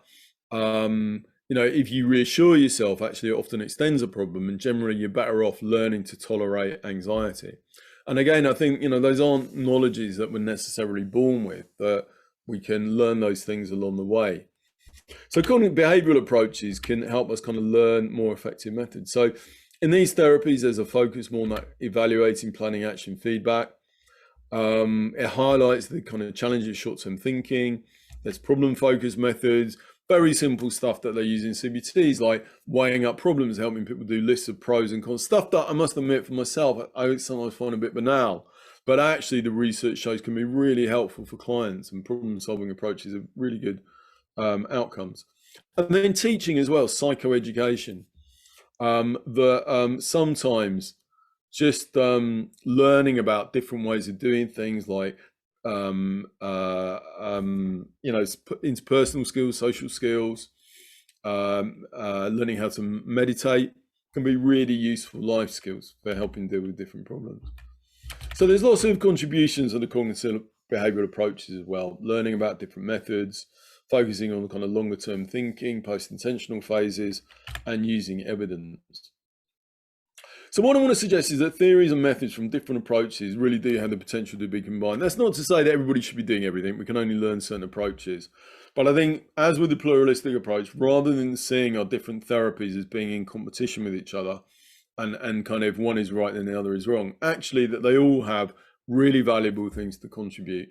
if you reassure yourself, actually, it often extends a problem, and generally, you're better off learning to tolerate anxiety. And again, I think, those aren't knowledges that we're necessarily born with, but we can learn those things along the way. So cognitive behavioral approaches can help us kind of learn more effective methods. So in these therapies, there's a focus more on that evaluating, planning, action, feedback. It highlights the kind of challenges of short-term thinking. There's problem-focused methods, very simple stuff that they use in CBTs, like weighing up problems, helping people do lists of pros and cons, stuff that I must admit for myself, I sometimes find a bit banal. But actually, the research shows can be really helpful for clients, and problem-solving approaches are really good outcomes. And then teaching as well, psychoeducation, that sometimes just learning about different ways of doing things, like interpersonal skills, social skills, learning how to meditate can be really useful life skills for helping deal with different problems. So there's lots of contributions on the cognitive behavioral approaches as well, learning about different methods, focusing on kind of longer term thinking, post-intentional phases, and using evidence. So what I want to suggest is that theories and methods from different approaches really do have the potential to be combined. That's not to say that everybody should be doing everything. We can only learn certain approaches. But I think, as with the pluralistic approach, rather than seeing our different therapies as being in competition with each other, and kind of one is right and the other is wrong, actually that they all have really valuable things to contribute.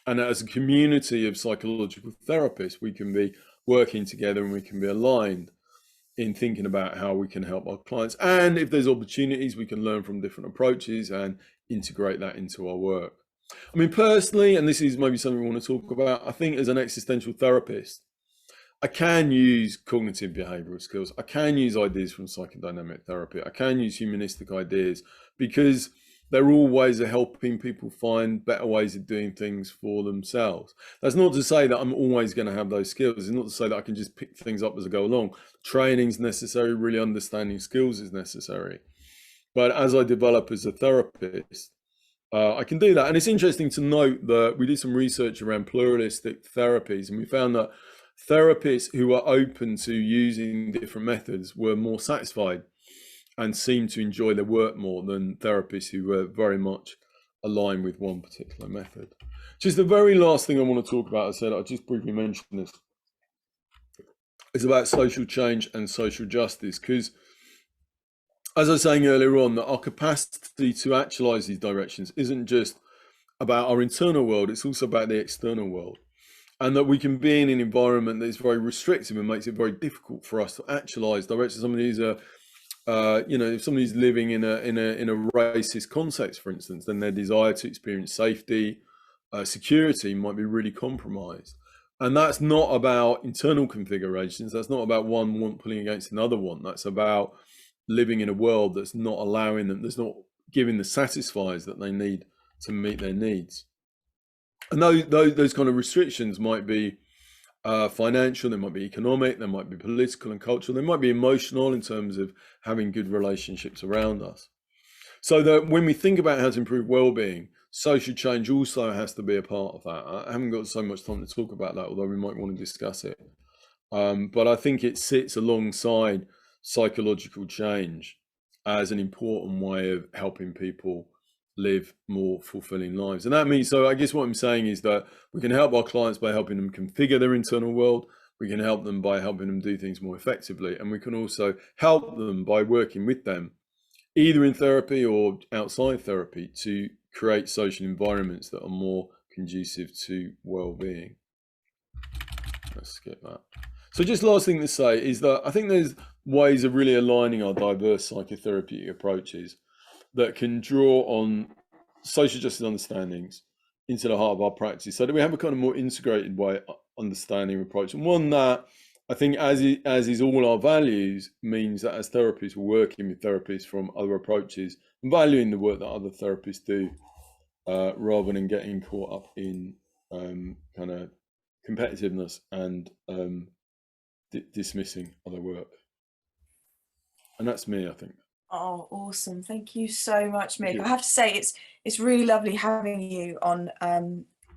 And as a community of psychological therapists, we can be working together and we can be aligned in thinking about how we can help our clients. And if there's opportunities, we can learn from different approaches and integrate that into our work. I mean, personally, and this is maybe something we want to talk about, I think as an existential therapist, I can use cognitive behavioral skills. I can use ideas from psychodynamic therapy. I can use humanistic ideas because they're all ways of helping people find better ways of doing things for themselves. That's not to say that I'm always going to have those skills. It's not to say that I can just pick things up as I go along. Training's necessary, really understanding skills is necessary. But as I develop as a therapist, I can do that. And it's interesting to note that we did some research around pluralistic therapies, and we found that therapists who are open to using different methods were more satisfied and seemed to enjoy their work more than therapists who were very much aligned with one particular method. Just the very last thing I want to talk about, I said I'll just briefly mention this, is about social change and social justice, because as I was saying earlier on, that our capacity to actualize these directions isn't just about our internal world, it's also about the external world. And that we can be in an environment that is very restrictive and makes it very difficult for us to actualize directions. Somebody who's if somebody's living in a racist context, for instance, then their desire to experience safety, security might be really compromised. And that's not about internal configurations. That's not about one pulling against another one. That's about living in a world that's not allowing them, that's not giving the satisfiers that they need to meet their needs. And those kind of restrictions might be financial, they might be economic, they might be political and cultural, they might be emotional in terms of having good relationships around us. So that when we think about how to improve well-being, social change also has to be a part of that. I haven't got so much time to talk about that, although we might want to discuss it. But I think it sits alongside psychological change as an important way of helping people live more fulfilling lives. And that means, so I guess what I'm saying is that we can help our clients by helping them configure their internal world. We can help them by helping them do things more effectively. And we can also help them by working with them, either in therapy or outside therapy, to create social environments that are more conducive to well-being. Let's skip that. So just last thing to say is that I think there's ways of really aligning our diverse psychotherapeutic approaches that can draw on social justice understandings, into the heart of our practice, so that we have a kind of more integrated way of understanding approach, and one that I think, as is all our values, means that as therapists, we're working with therapists from other approaches and valuing the work that other therapists do, rather than getting caught up in kind of competitiveness and dismissing other work. And that's me, I think. Oh, awesome. Thank you so much, Mick. I have to say, it's really lovely having you on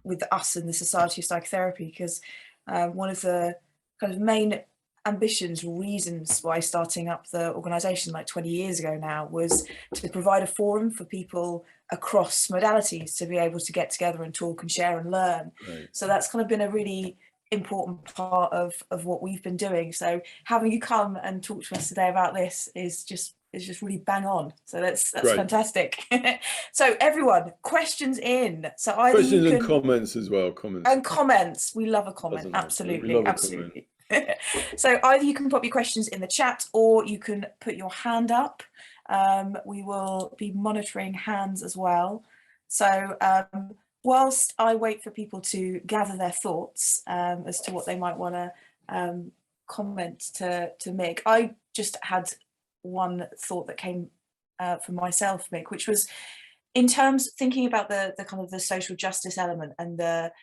with us in the Society of Psychotherapy, because one of the kind of main ambitions, reasons why starting up the organisation like 20 years ago now was to provide a forum for people across modalities to be able to get together and talk and share and learn. Right. So that's kind of been a really important part of what we've been doing. So having you come and talk to us today about this is just really bang on. So that's Great. Fantastic. So everyone, questions in. So either questions you can, and comments as well. Comments. We love a comment. Absolutely. Absolutely. So either you can put your questions in the chat, or you can put your hand up. We will be monitoring hands as well. So whilst I wait for people to gather their thoughts as to what they might want to comment to Mick, I just had one thought that came for myself, Mick, which was in terms thinking about the kind of the social justice element and the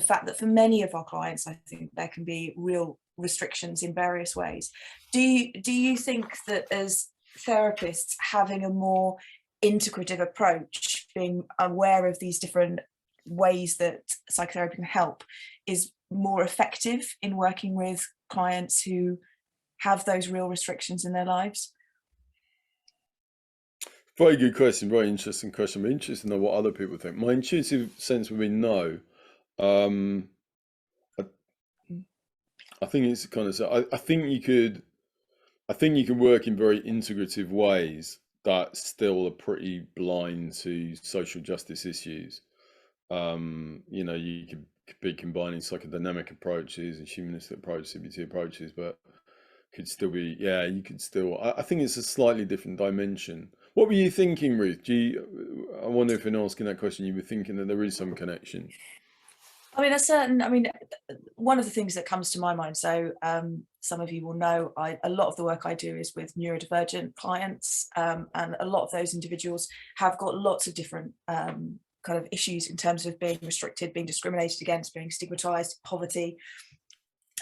fact that for many of our clients, I think there can be real restrictions in various ways. Do you think that as therapists, having a more integrative approach, being aware of these different ways that psychotherapy can help, is more effective in working with clients who have those real restrictions in their lives? Very good question, very interesting question. I'm interested to know what other people think. My intuitive sense would be no. I think it's kind of, I think you could work in very integrative ways that still are pretty blind to social justice issues. You know, you could be combining psychodynamic approaches and humanistic approaches, CBT approaches, but could still be, you could still, I think it's a slightly different dimension. What were you thinking, Ruth? I wonder if in asking that question, you were thinking that there is some connection. One of the things that comes to my mind, so some of you will know, a lot of the work I do is with neurodivergent clients, and a lot of those individuals have got lots of different kind of issues in terms of being restricted, being discriminated against, being stigmatized, poverty.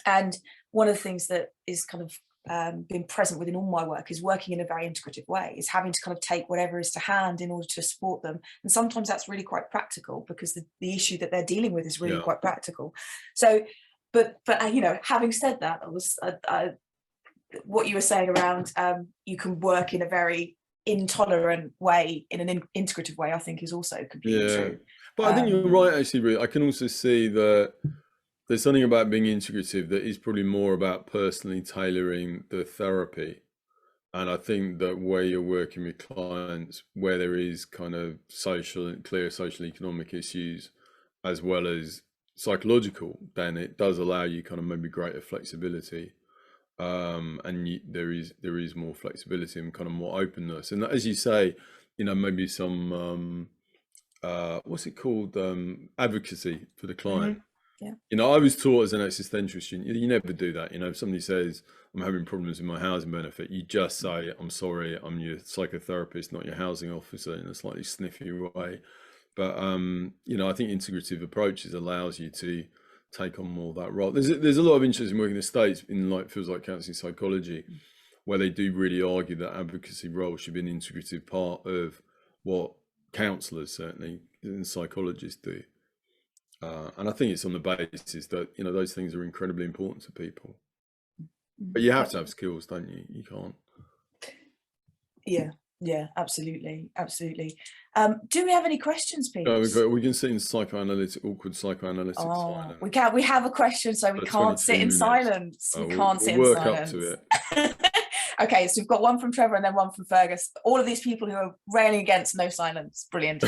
And one of the things that is kind of been present within all my work is working in a very integrative way, is having to kind of take whatever is to hand in order to support them. And sometimes that's really quite practical, because the issue that they're dealing with is really quite practical. So, but you know, having said that, what you were saying around you can work in a very intolerant way, in an integrative way, I think is also completely true. But I think you're right, actually, Ruth. I can also see that there's something about being integrative that is probably more about personally tailoring the therapy. And I think that where you're working with clients, where there is kind of clear social economic issues, as well as psychological, then it does allow you kind of maybe greater flexibility. And there is more flexibility and kind of more openness. And as you say, you know, maybe some, what's it called? Advocacy for the client. Yeah. You know, I was taught as an existential student, you never do that. You know, if somebody says, I'm having problems with my housing benefit, you just say, I'm sorry, I'm your psychotherapist, not your housing officer, in a slightly sniffy way. But, you know, I think integrative approaches allows you to take on more of that role. There's a lot of interest in working in the States in feels like counselling psychology, where they do really argue that advocacy role should be an integrative part of what counsellors, certainly, and psychologists do. And I think it's on the basis that, you know, those things are incredibly important to people. But you have to have skills, don't you? You can't. Yeah, absolutely. Do we have any questions, Pete? We can sit in awkward psychoanalytic silence. We have a question, so we can't sit in silence. We can't sit in silence. We'll work up to it. Okay, so we've got one from Trevor and then one from Fergus. All of these people who are railing against no silence. Brilliant.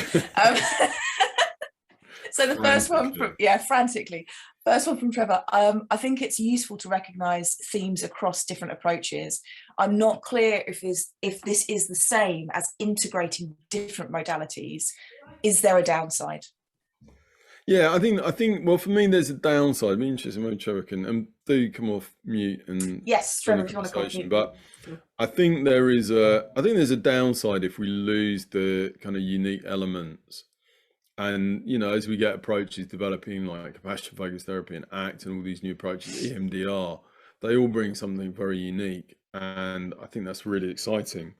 So the first one from, frantically. First one from Trevor. I think it's useful to recognise themes across different approaches. I'm not clear if this is the same as integrating different modalities. Is there a downside? Yeah, I think. Well, for me, there's a downside. I'm interested in Trevor can and do come off mute and Yes, join the Trevor, if you want to come off conversation. mute. But I think there's a downside if we lose the kind of unique elements. And as we get approaches developing like compassion focused therapy and ACT and all these new approaches, EMDR, they all bring something very unique, and I think that's really exciting.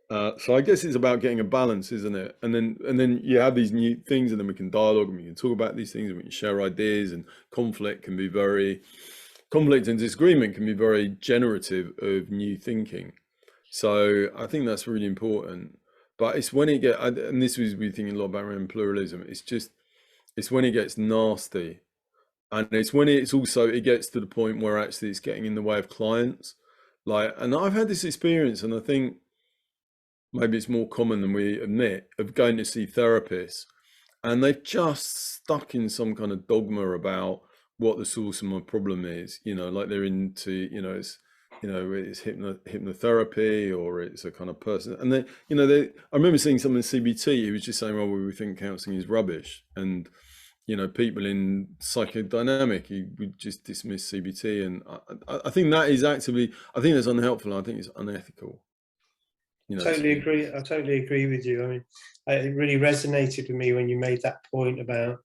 So I guess it's about getting a balance, isn't it? And then you have these new things, and then we can dialogue and we can talk about these things and we can share ideas. And conflict and disagreement can be very generative of new thinking. So I think that's really important. But it's when and this was we thinking a lot about around pluralism. It's when it gets nasty, and it's when it gets to the point where actually it's getting in the way of clients. And I've had this experience, and I think maybe it's more common than we admit, of going to see therapists, and they've just stuck in some kind of dogma about what the source of my problem is. Like they're into, it's hypnotherapy, or it's a kind of person. And I remember seeing someone in CBT who was just saying, well, we think counselling is rubbish. And, people in psychodynamic, who would just dismiss CBT. And I think that is I think that's unhelpful. I think it's unethical. Totally agree. I totally agree with you. I mean, it really resonated with me when you made that point about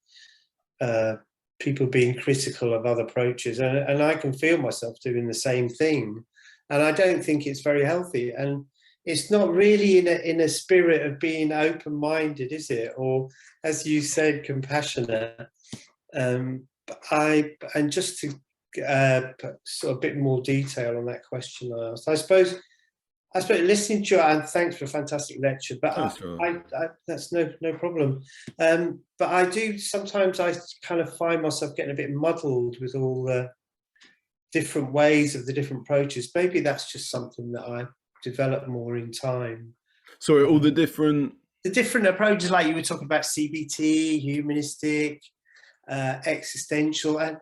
people being critical of other approaches, and I can feel myself doing the same thing, and I don't think it's very healthy, and it's not really in a spirit of being open-minded, is it? Or, as you said, compassionate. And just to put sort of a bit more detail on that question I asked, I suppose listening to you, and thanks for a fantastic lecture, but that's no problem. But I do sometimes, I kind of find myself getting a bit muddled with all the different ways of the different approaches. Maybe that's just something that I develop more in time. Sorry, all the different approaches, like you were talking about CBT, humanistic, existential, and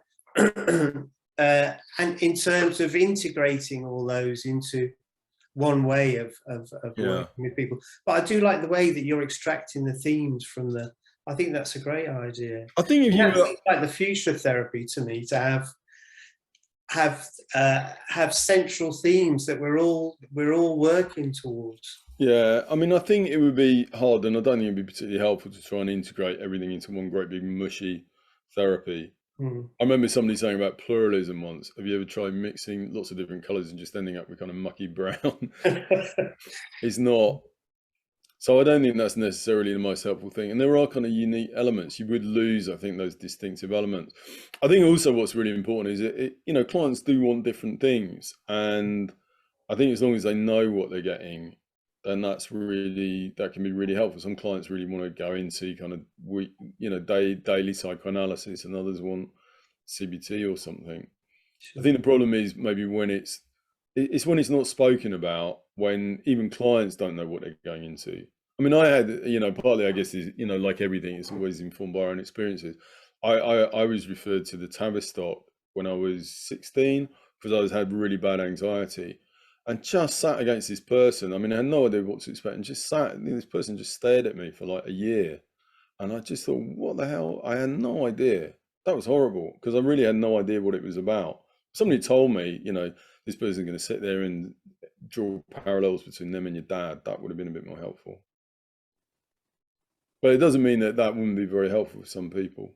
in terms of integrating all those into one way of working with people. But I do like the way that you're extracting the themes from I think that's a great idea. I think if you like the future of therapy to me, to have central themes that we're all working towards. Yeah, I mean, I think it would be hard, and I don't think it'd be particularly helpful to try and integrate everything into one great big mushy therapy. I remember somebody saying about pluralism once. Have you ever tried mixing lots of different colours and just ending up with kind of mucky brown? It's not. So I don't think that's necessarily the most helpful thing. And there are kind of unique elements. You would lose, I think, those distinctive elements. I think also what's really important is clients do want different things. And I think as long as they know what they're getting, then that can be really helpful. Some clients really want to go into kind of daily psychoanalysis, and others want CBT or something. Sure. I think the problem is maybe when it's when it's not spoken about, when even clients don't know what they're going into. I mean, I had, partly I guess is, like everything, it's always informed by our own experiences. I was referred to the Tavistock when I was 16 because I had really bad anxiety. And just sat against this person. I mean, I had no idea what to expect, and just sat. This person just stared at me for like a year, and I just thought, "What the hell?" I had no idea. That was horrible because I really had no idea what it was about. Somebody told me, this person's going to sit there and draw parallels between them and your dad. That would have been a bit more helpful. But it doesn't mean that wouldn't be very helpful for some people.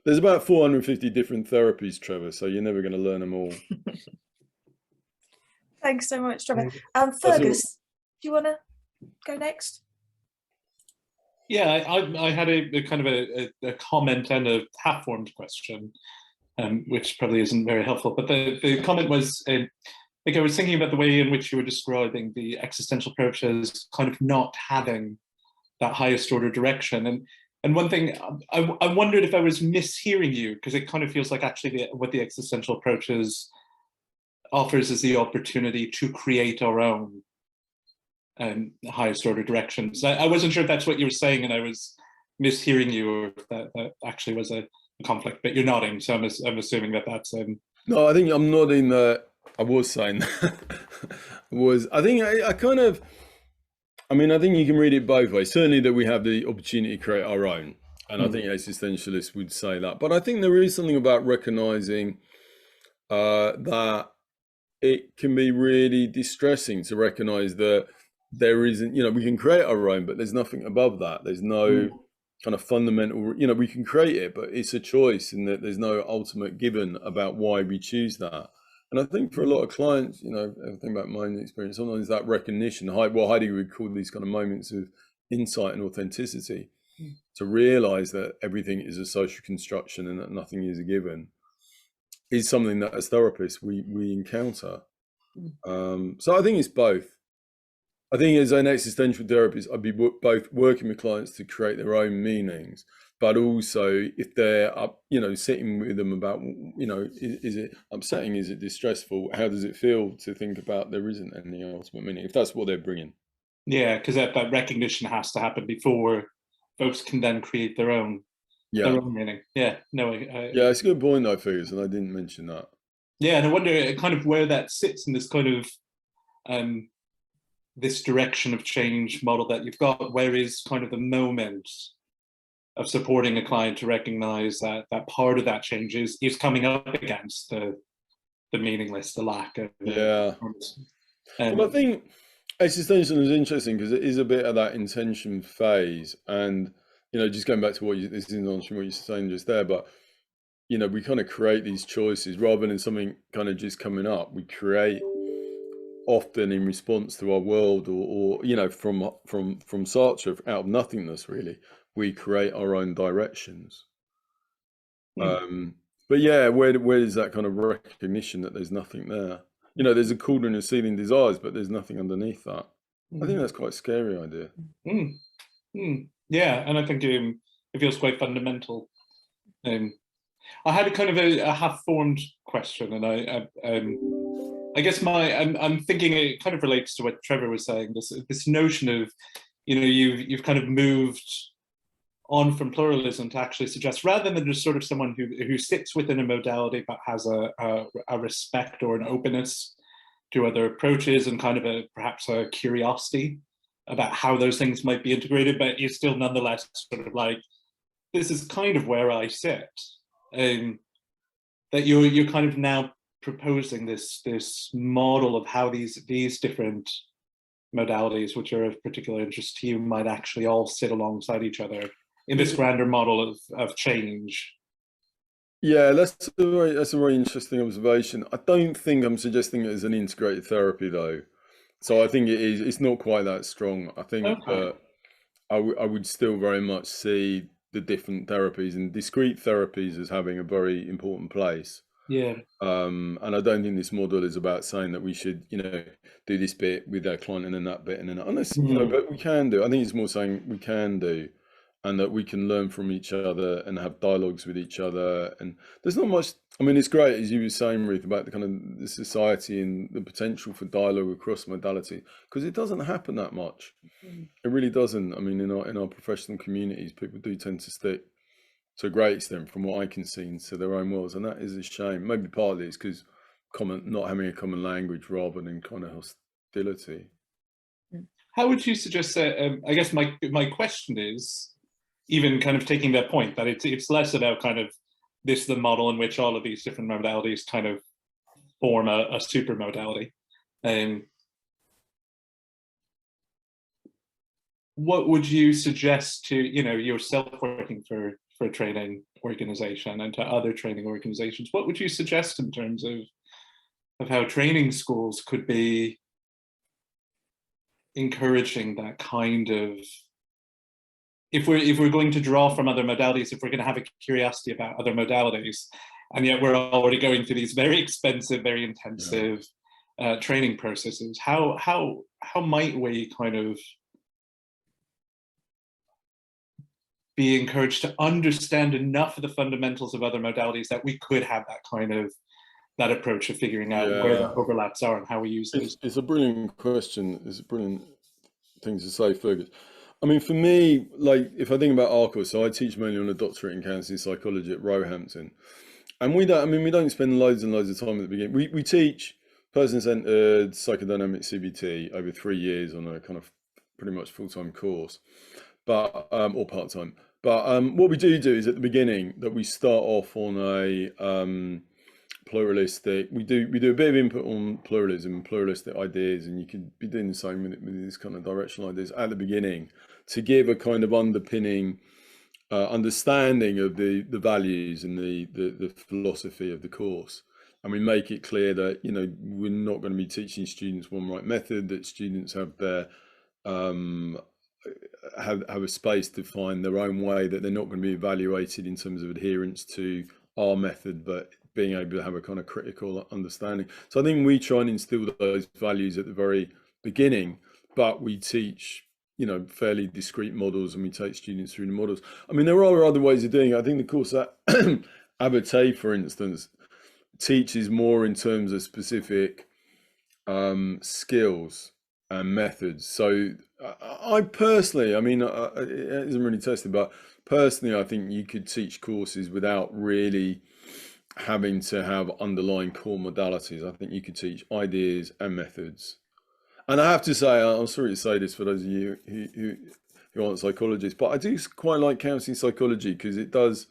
There's about 450 different therapies, Trevor, so you're never going to learn them all. Thanks so much, Trevor. Fergus, do you want to go next? Yeah, I had a kind of a comment and a half-formed question, which probably isn't very helpful. But the comment was, I was thinking about the way in which you were describing the existential approach as kind of not having that highest order direction. And one thing, I wondered if I was mishearing you, because it kind of feels like actually what the existential approach offers is the opportunity to create our own highest order directions. I wasn't sure if that's what you were saying and I was mishearing you, or if that actually was a conflict, but you're nodding, so I'm assuming that's No, I think I'm nodding that I was saying that. I think I think you can read it both ways. Certainly that we have the opportunity to create our own. And I think existentialists would say that. But I think there is something about recognizing that it can be really distressing to recognize that there isn't, we can create our own, but there's nothing above that. There's no kind of fundamental, we can create it, but it's a choice, and that there's no ultimate given about why we choose that. And I think for a lot of clients, everything about my own experience, sometimes that recognition, what Heidi would call these kind of moments of insight and authenticity, to realize that everything is a social construction and that nothing is a given, is something that as therapists we encounter. So I think it's both. I think as an existential therapist, I'd be both working with clients to create their own meanings, but also if they're up, sitting with them about, is it upsetting? Is it distressful? How does it feel to think about there isn't any ultimate meaning, if that's what they're bringing? Yeah, because that recognition has to happen before folks can then create their own meaning. Yeah, no, yeah, it's a good point though, Fergus, and I didn't mention that. Yeah, and I wonder kind of where that sits in this kind of this direction of change model that you've got. Where is kind of the moment of supporting a client to recognize that part of that change is coming up against the meaningless, the lack of well, I think existentialism is interesting because it is a bit of that intention phase, and just going back to this is answering what you're saying just there, but we kind of create these choices rather than something kind of just coming up. We create often in response to our world, or from Sartre, out of nothingness, really. We create our own directions. But yeah, where is that kind of recognition that there's nothing there? There's a cauldron of seething desires, but there's nothing underneath that. I think that's quite a scary idea. Yeah, and I think it feels quite fundamental. I had a kind of a half-formed question, and I guess I'm thinking it kind of relates to what Trevor was saying. This notion of, you've kind of moved on from pluralism to actually suggest, rather than just sort of someone who sits within a modality but has a respect or an openness to other approaches, and kind of perhaps a curiosity about how those things might be integrated, but is still nonetheless sort of like, this is kind of where I sit. That you're kind of now proposing this model of how these different modalities, which are of particular interest to you, might actually all sit alongside each other in this grander model of change. Yeah, that's a very interesting observation. I don't think I'm suggesting it as an integrated therapy though. So I think it's not quite that strong. I think that I would still very much see the different therapies and discrete therapies as having a very important place. Yeah. And I don't think this model is about saying that we should, do this bit with our client and then that bit and then unless, but we can do. I think it's more saying we can do, and that we can learn from each other and have dialogues with each other. And there's not much. I mean, it's great, as you were saying, Ruth, about the kind of the society and the potential for dialogue across modality, because it doesn't happen that much. It really doesn't. I mean, in our professional communities, people do tend to stick to a great extent, from what I can see, into their own worlds, and that is a shame. Maybe partly it's because not having a common language rather than kind of hostility. How would you suggest that? I guess my question is, even kind of taking that point, that it's less about kind of the model in which all of these different modalities kind of form a super modality. What would you suggest to yourself working for a training organization and to other training organizations? What would you suggest in terms of how training schools could be encouraging that kind of, if we're going to draw from other modalities, if we're going to have a curiosity about other modalities, and yet we're already going through these very expensive, very intensive training processes, how might we kind of be encouraged to understand enough of the fundamentals of other modalities that we could have that approach of figuring out where the overlaps are and how we use those? It's a brilliant question. It's a brilliant thing to say, Fergus. I mean, for me, like, if I think about our course, so I teach mainly on a doctorate in counselling psychology at Roehampton, and we don't spend loads and loads of time at the beginning. We teach person-centered psychodynamic CBT over 3 years on a kind of pretty much full-time course, but or part-time. But what we do is at the beginning that we start off on a pluralistic. We do a bit of input on pluralism and pluralistic ideas, and you could be doing the same with these kind of directional ideas at the beginning to give a kind of underpinning understanding of the values and the philosophy of the course. And we make it clear that, you know, we're not going to be teaching students one right method, that students have their have a space to find their own way, that they're not going to be evaluated in terms of adherence to our method, but being able to have a kind of critical understanding. So I think we try and instill those values at the very beginning, but we teach, you know, fairly discrete models, and we take students through the models. I mean, there are other ways of doing it. I think the course at Abate, for instance, teaches more in terms of specific skills and methods. So I personally, I mean, it isn't really tested, but personally, I think you could teach courses without really having to have underlying core modalities. I think you could teach ideas and methods. And I have to say, I'm sorry to say this for those of you who aren't psychologists, but I do quite like counselling psychology, because it does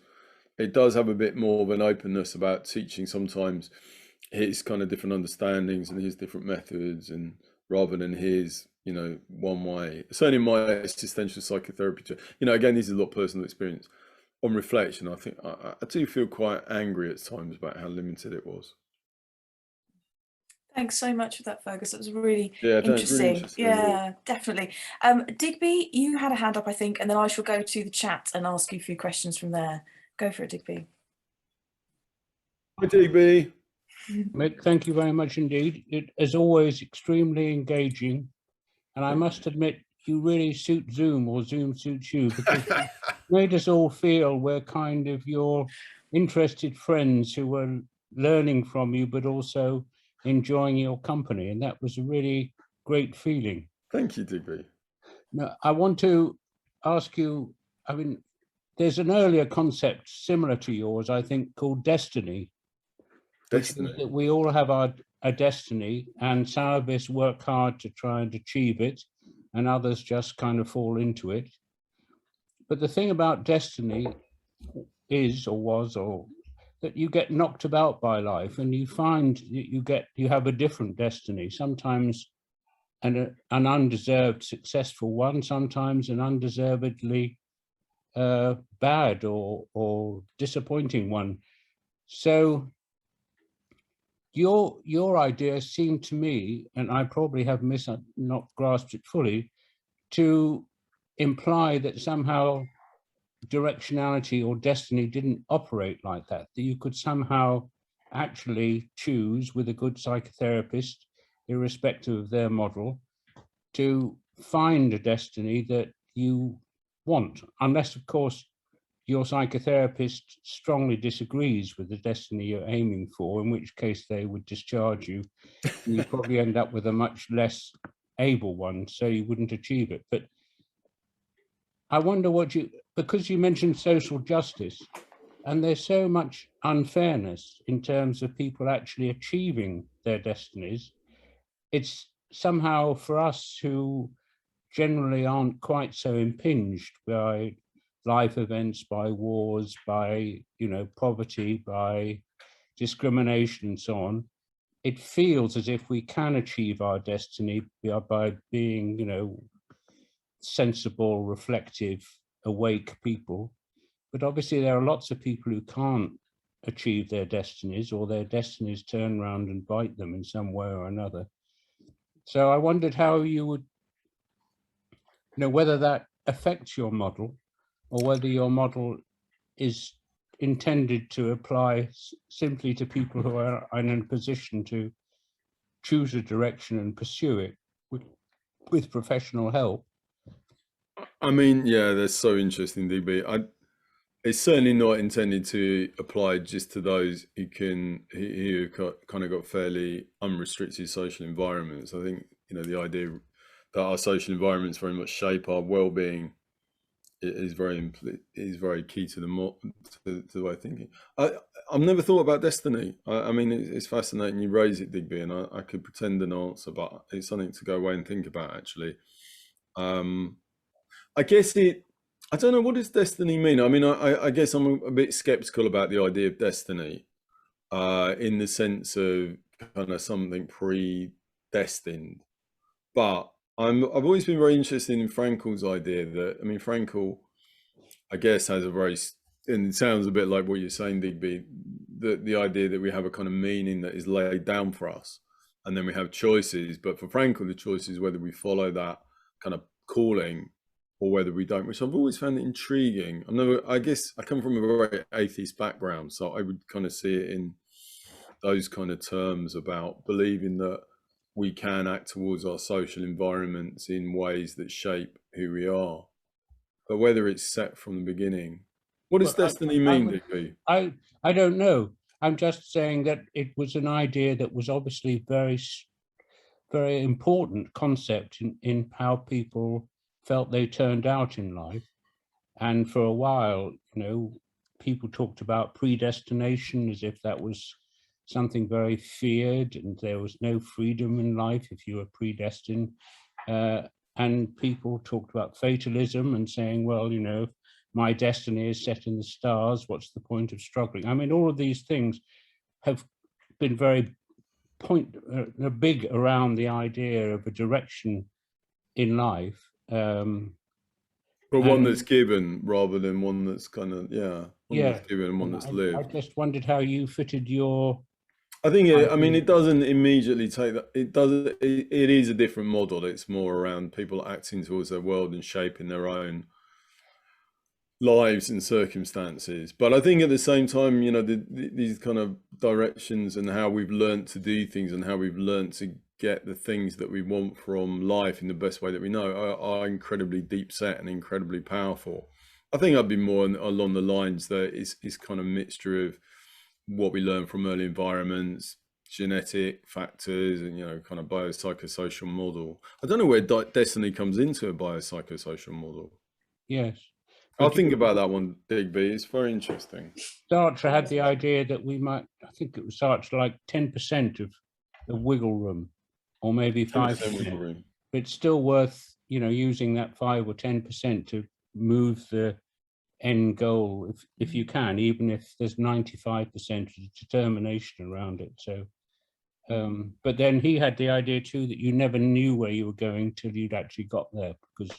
have a bit more of an openness about teaching sometimes his kind of different understandings and his different methods, and rather than his, you know, one way. Certainly in my existential psychotherapy, you know, again, this is a lot of personal experience. On reflection, I think I do feel quite angry at times about how limited it was. Thanks so much for that, Fergus. It was really interesting. Really yeah, definitely. Digby, you had a hand up, I think, and then I shall go to the chat and ask you a few questions from there. Go for it, Digby. Hi, Digby. Mick, thank you very much indeed. It is always extremely engaging, and I must admit, you really suit Zoom, or Zoom suits you, because you made us all feel we're kind of your interested friends who were learning from you, but also enjoying your company, and that was a really great feeling. Thank you, Digby. Now, I want to ask you, I mean, there's an earlier concept similar to yours, I think, called destiny. Destiny. That we all have a destiny, and some of us work hard to try and achieve it, and others just kind of fall into it. But the thing about destiny is, or was, or that you get knocked about by life, and you find that you have a different destiny, sometimes an undeserved successful one, sometimes an undeservedly bad or disappointing one. So your idea seemed to me, and I probably have not grasped it fully, to imply that somehow directionality or destiny didn't operate like that, that you could somehow actually choose with a good psychotherapist, irrespective of their model, to find a destiny that you want, unless, of course, your psychotherapist strongly disagrees with the destiny you're aiming for, in which case they would discharge you. And you probably end up with a much less able one, so you wouldn't achieve it. But I wonder because you mentioned social justice, and there's so much unfairness in terms of people actually achieving their destinies. It's somehow for us who generally aren't quite so impinged by life events, by wars, by, you know, poverty, by discrimination and so on, it feels as if we can achieve our destiny by being, you know, sensible, reflective, awake people. But obviously there are lots of people who can't achieve their destinies, or their destinies turn around and bite them in some way or another. So I wondered how you would, you know, whether that affects your model, or whether your model is intended to apply simply to people who are in a position to choose a direction and pursue it with professional help. I mean, yeah, that's so interesting, DB. It's certainly not intended to apply just to those who kind of got fairly unrestricted social environments. I think, you know, the idea that our social environments very much shape our well-being is very key to the way of thinking. I've never thought about destiny. I mean, it's fascinating you raise it, Digby, and I could pretend an answer, but it's something to go away and think about, actually. I guess I don't know, what does destiny mean? I mean, I guess I'm a bit skeptical about the idea of destiny, in the sense of kind of something predestined. But I've always been very interested in Frankl's idea that, I mean, Frankl, I guess, has a very, and it sounds a bit like what you're saying, Digby, the idea that we have a kind of meaning that is laid down for us, and then we have choices. But for Frankl, the choice is whether we follow that kind of calling or whether we don't, which I've always found intriguing. I guess I come from a very atheist background, so I would kind of see it in those kind of terms about believing that we can act towards our social environments in ways that shape who we are. But whether it's set from the beginning, what does destiny mean, Digby? I don't know. I'm just saying that it was an idea that was obviously very important concept in how people felt they turned out in life. And for a while, you know, people talked about predestination as if that was something very feared, and there was no freedom in life if you were predestined. And people talked about fatalism and saying, well, you know, my destiny is set in the stars, what's the point of struggling? I mean, all of these things have been very big around the idea of a direction in life. But one that's given rather than one that's kind of, that's given and one that's lived. I just wondered how you fitted your... I think, I mean, it doesn't immediately take that. It is a different model. It's more around people acting towards their world and shaping their own lives and circumstances. But I think at the same time, you know, these kind of directions and how we've learned to do things and how we've learned to get the things that we want from life in the best way that we know are incredibly deep set and incredibly powerful. I think I'd be more along the lines that it's kind of a mixture of what we learn from early environments, genetic factors, and, you know, kind of biopsychosocial model. I don't know where destiny comes into a biopsychosocial model. Yes. I'll think about that one, Digby. It's very interesting. Sartre had the idea that we might, I think it was Sartre, like 10% of the wiggle room, or maybe 5%. Wiggle room. But it's still worth, you know, using that 5 or 10% to move the end goal if you can, even if there's 95% of determination around it. So, but then he had the idea too that you never knew where you were going till you'd actually got there, because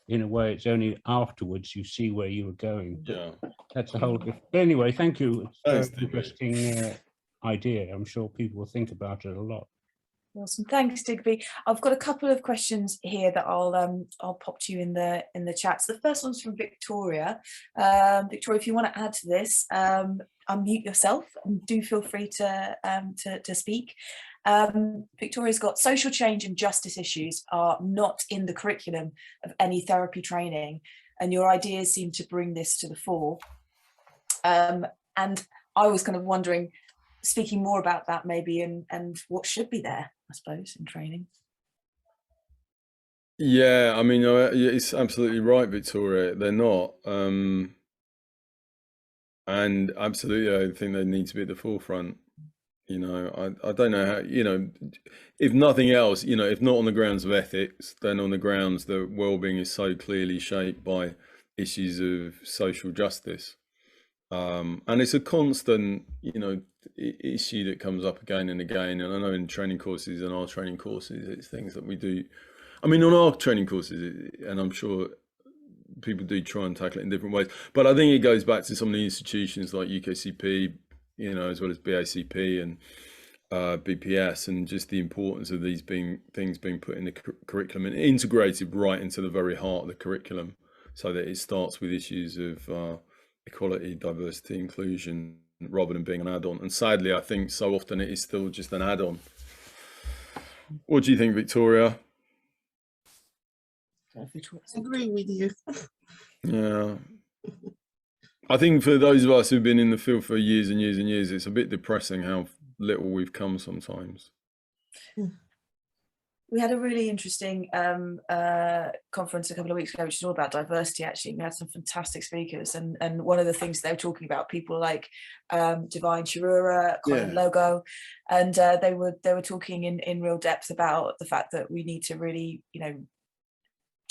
in a way it's only afterwards you see where you were going. But that's a whole different... But anyway, thank you. It's a very interesting idea. I'm sure people will think about it a lot. Awesome, thanks, Digby. I've got a couple of questions here that I'll pop to you in the chat. So the first one's from Victoria. Victoria, if you want to add to this, unmute yourself and do feel free to speak. Victoria's got: social change and justice issues are not in the curriculum of any therapy training, and your ideas seem to bring this to the fore. And I was kind of wondering, speaking more about that maybe, and what should be there, I suppose, in training. Yeah, I mean, it's absolutely right, Victoria. They're not. And absolutely, I think they need to be at the forefront. You know, I don't know how, you know, if nothing else, you know, if not on the grounds of ethics, then on the grounds that well-being is so clearly shaped by issues of social justice. And it's a constant, you know, issue that comes up again and again. And I know in training courses and our training courses, it's things that we do. I mean, on our training courses, and I'm sure people do try and tackle it in different ways, but I think it goes back to some of the institutions like UKCP, you know, as well as BACP and BPS, and just the importance of these things being put in the curriculum and integrated right into the very heart of the curriculum, so that it starts with issues of equality, diversity, inclusion, rather than being an add-on. And sadly, I think so often it is still just an add-on. What do you think, Victoria? I agree with you. Yeah. I think for those of us who've been in the field for years and years and years, it's a bit depressing how little we've come sometimes. We had a really interesting conference a couple of weeks ago, which is all about diversity, actually. We had some fantastic speakers, and one of the things they were talking about, people like Divine Chirura, Colin Logo, and they were talking in real depth about the fact that we need to really, you know,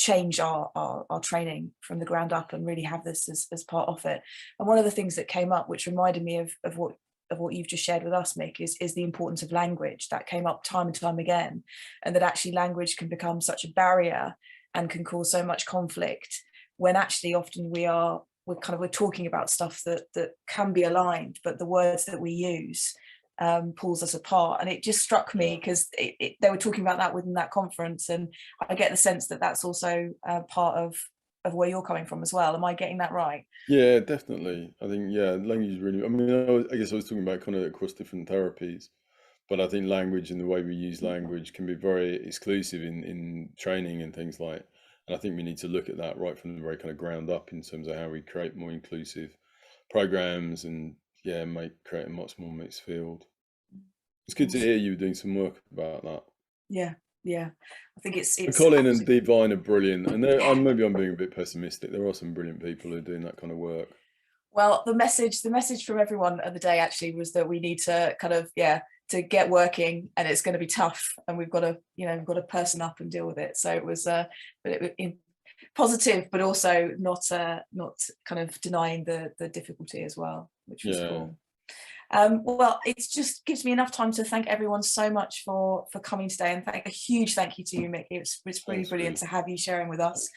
change our training from the ground up and really have this as part of it. And one of the things that came up, which reminded me of what you've just shared with us, Mick, is the importance of language. That came up time and time again, and that actually language can become such a barrier and can cause so much conflict, when actually often we're talking about stuff that can be aligned, but the words that we use pulls us apart. And it just struck me, because they were talking about that within that conference, and I get the sense that that's also part of where you're coming from as well. Am I getting that right? Yeah, definitely. I think, yeah, language is really, I mean, I guess I was talking about kind of across different therapies, but I think language and the way we use language can be very exclusive in training and things like, and I think we need to look at that right from the very kind of ground up in terms of how we create more inclusive programs and, yeah, create a much more mixed field. It's good to hear you doing some work about that. Yeah, I think it's Colin and Divine are brilliant, and maybe I'm being a bit pessimistic. There are some brilliant people who are doing that kind of work. Well, the message from everyone of the day actually was that we need to kind of to get working, and it's going to be tough, and we've got to person up and deal with it. So it was positive, but also not kind of denying the difficulty as well, which was cool. Well, it just gives me enough time to thank everyone so much for coming today, and a huge thank you to you, Mick. It's really brilliant to have you sharing with us.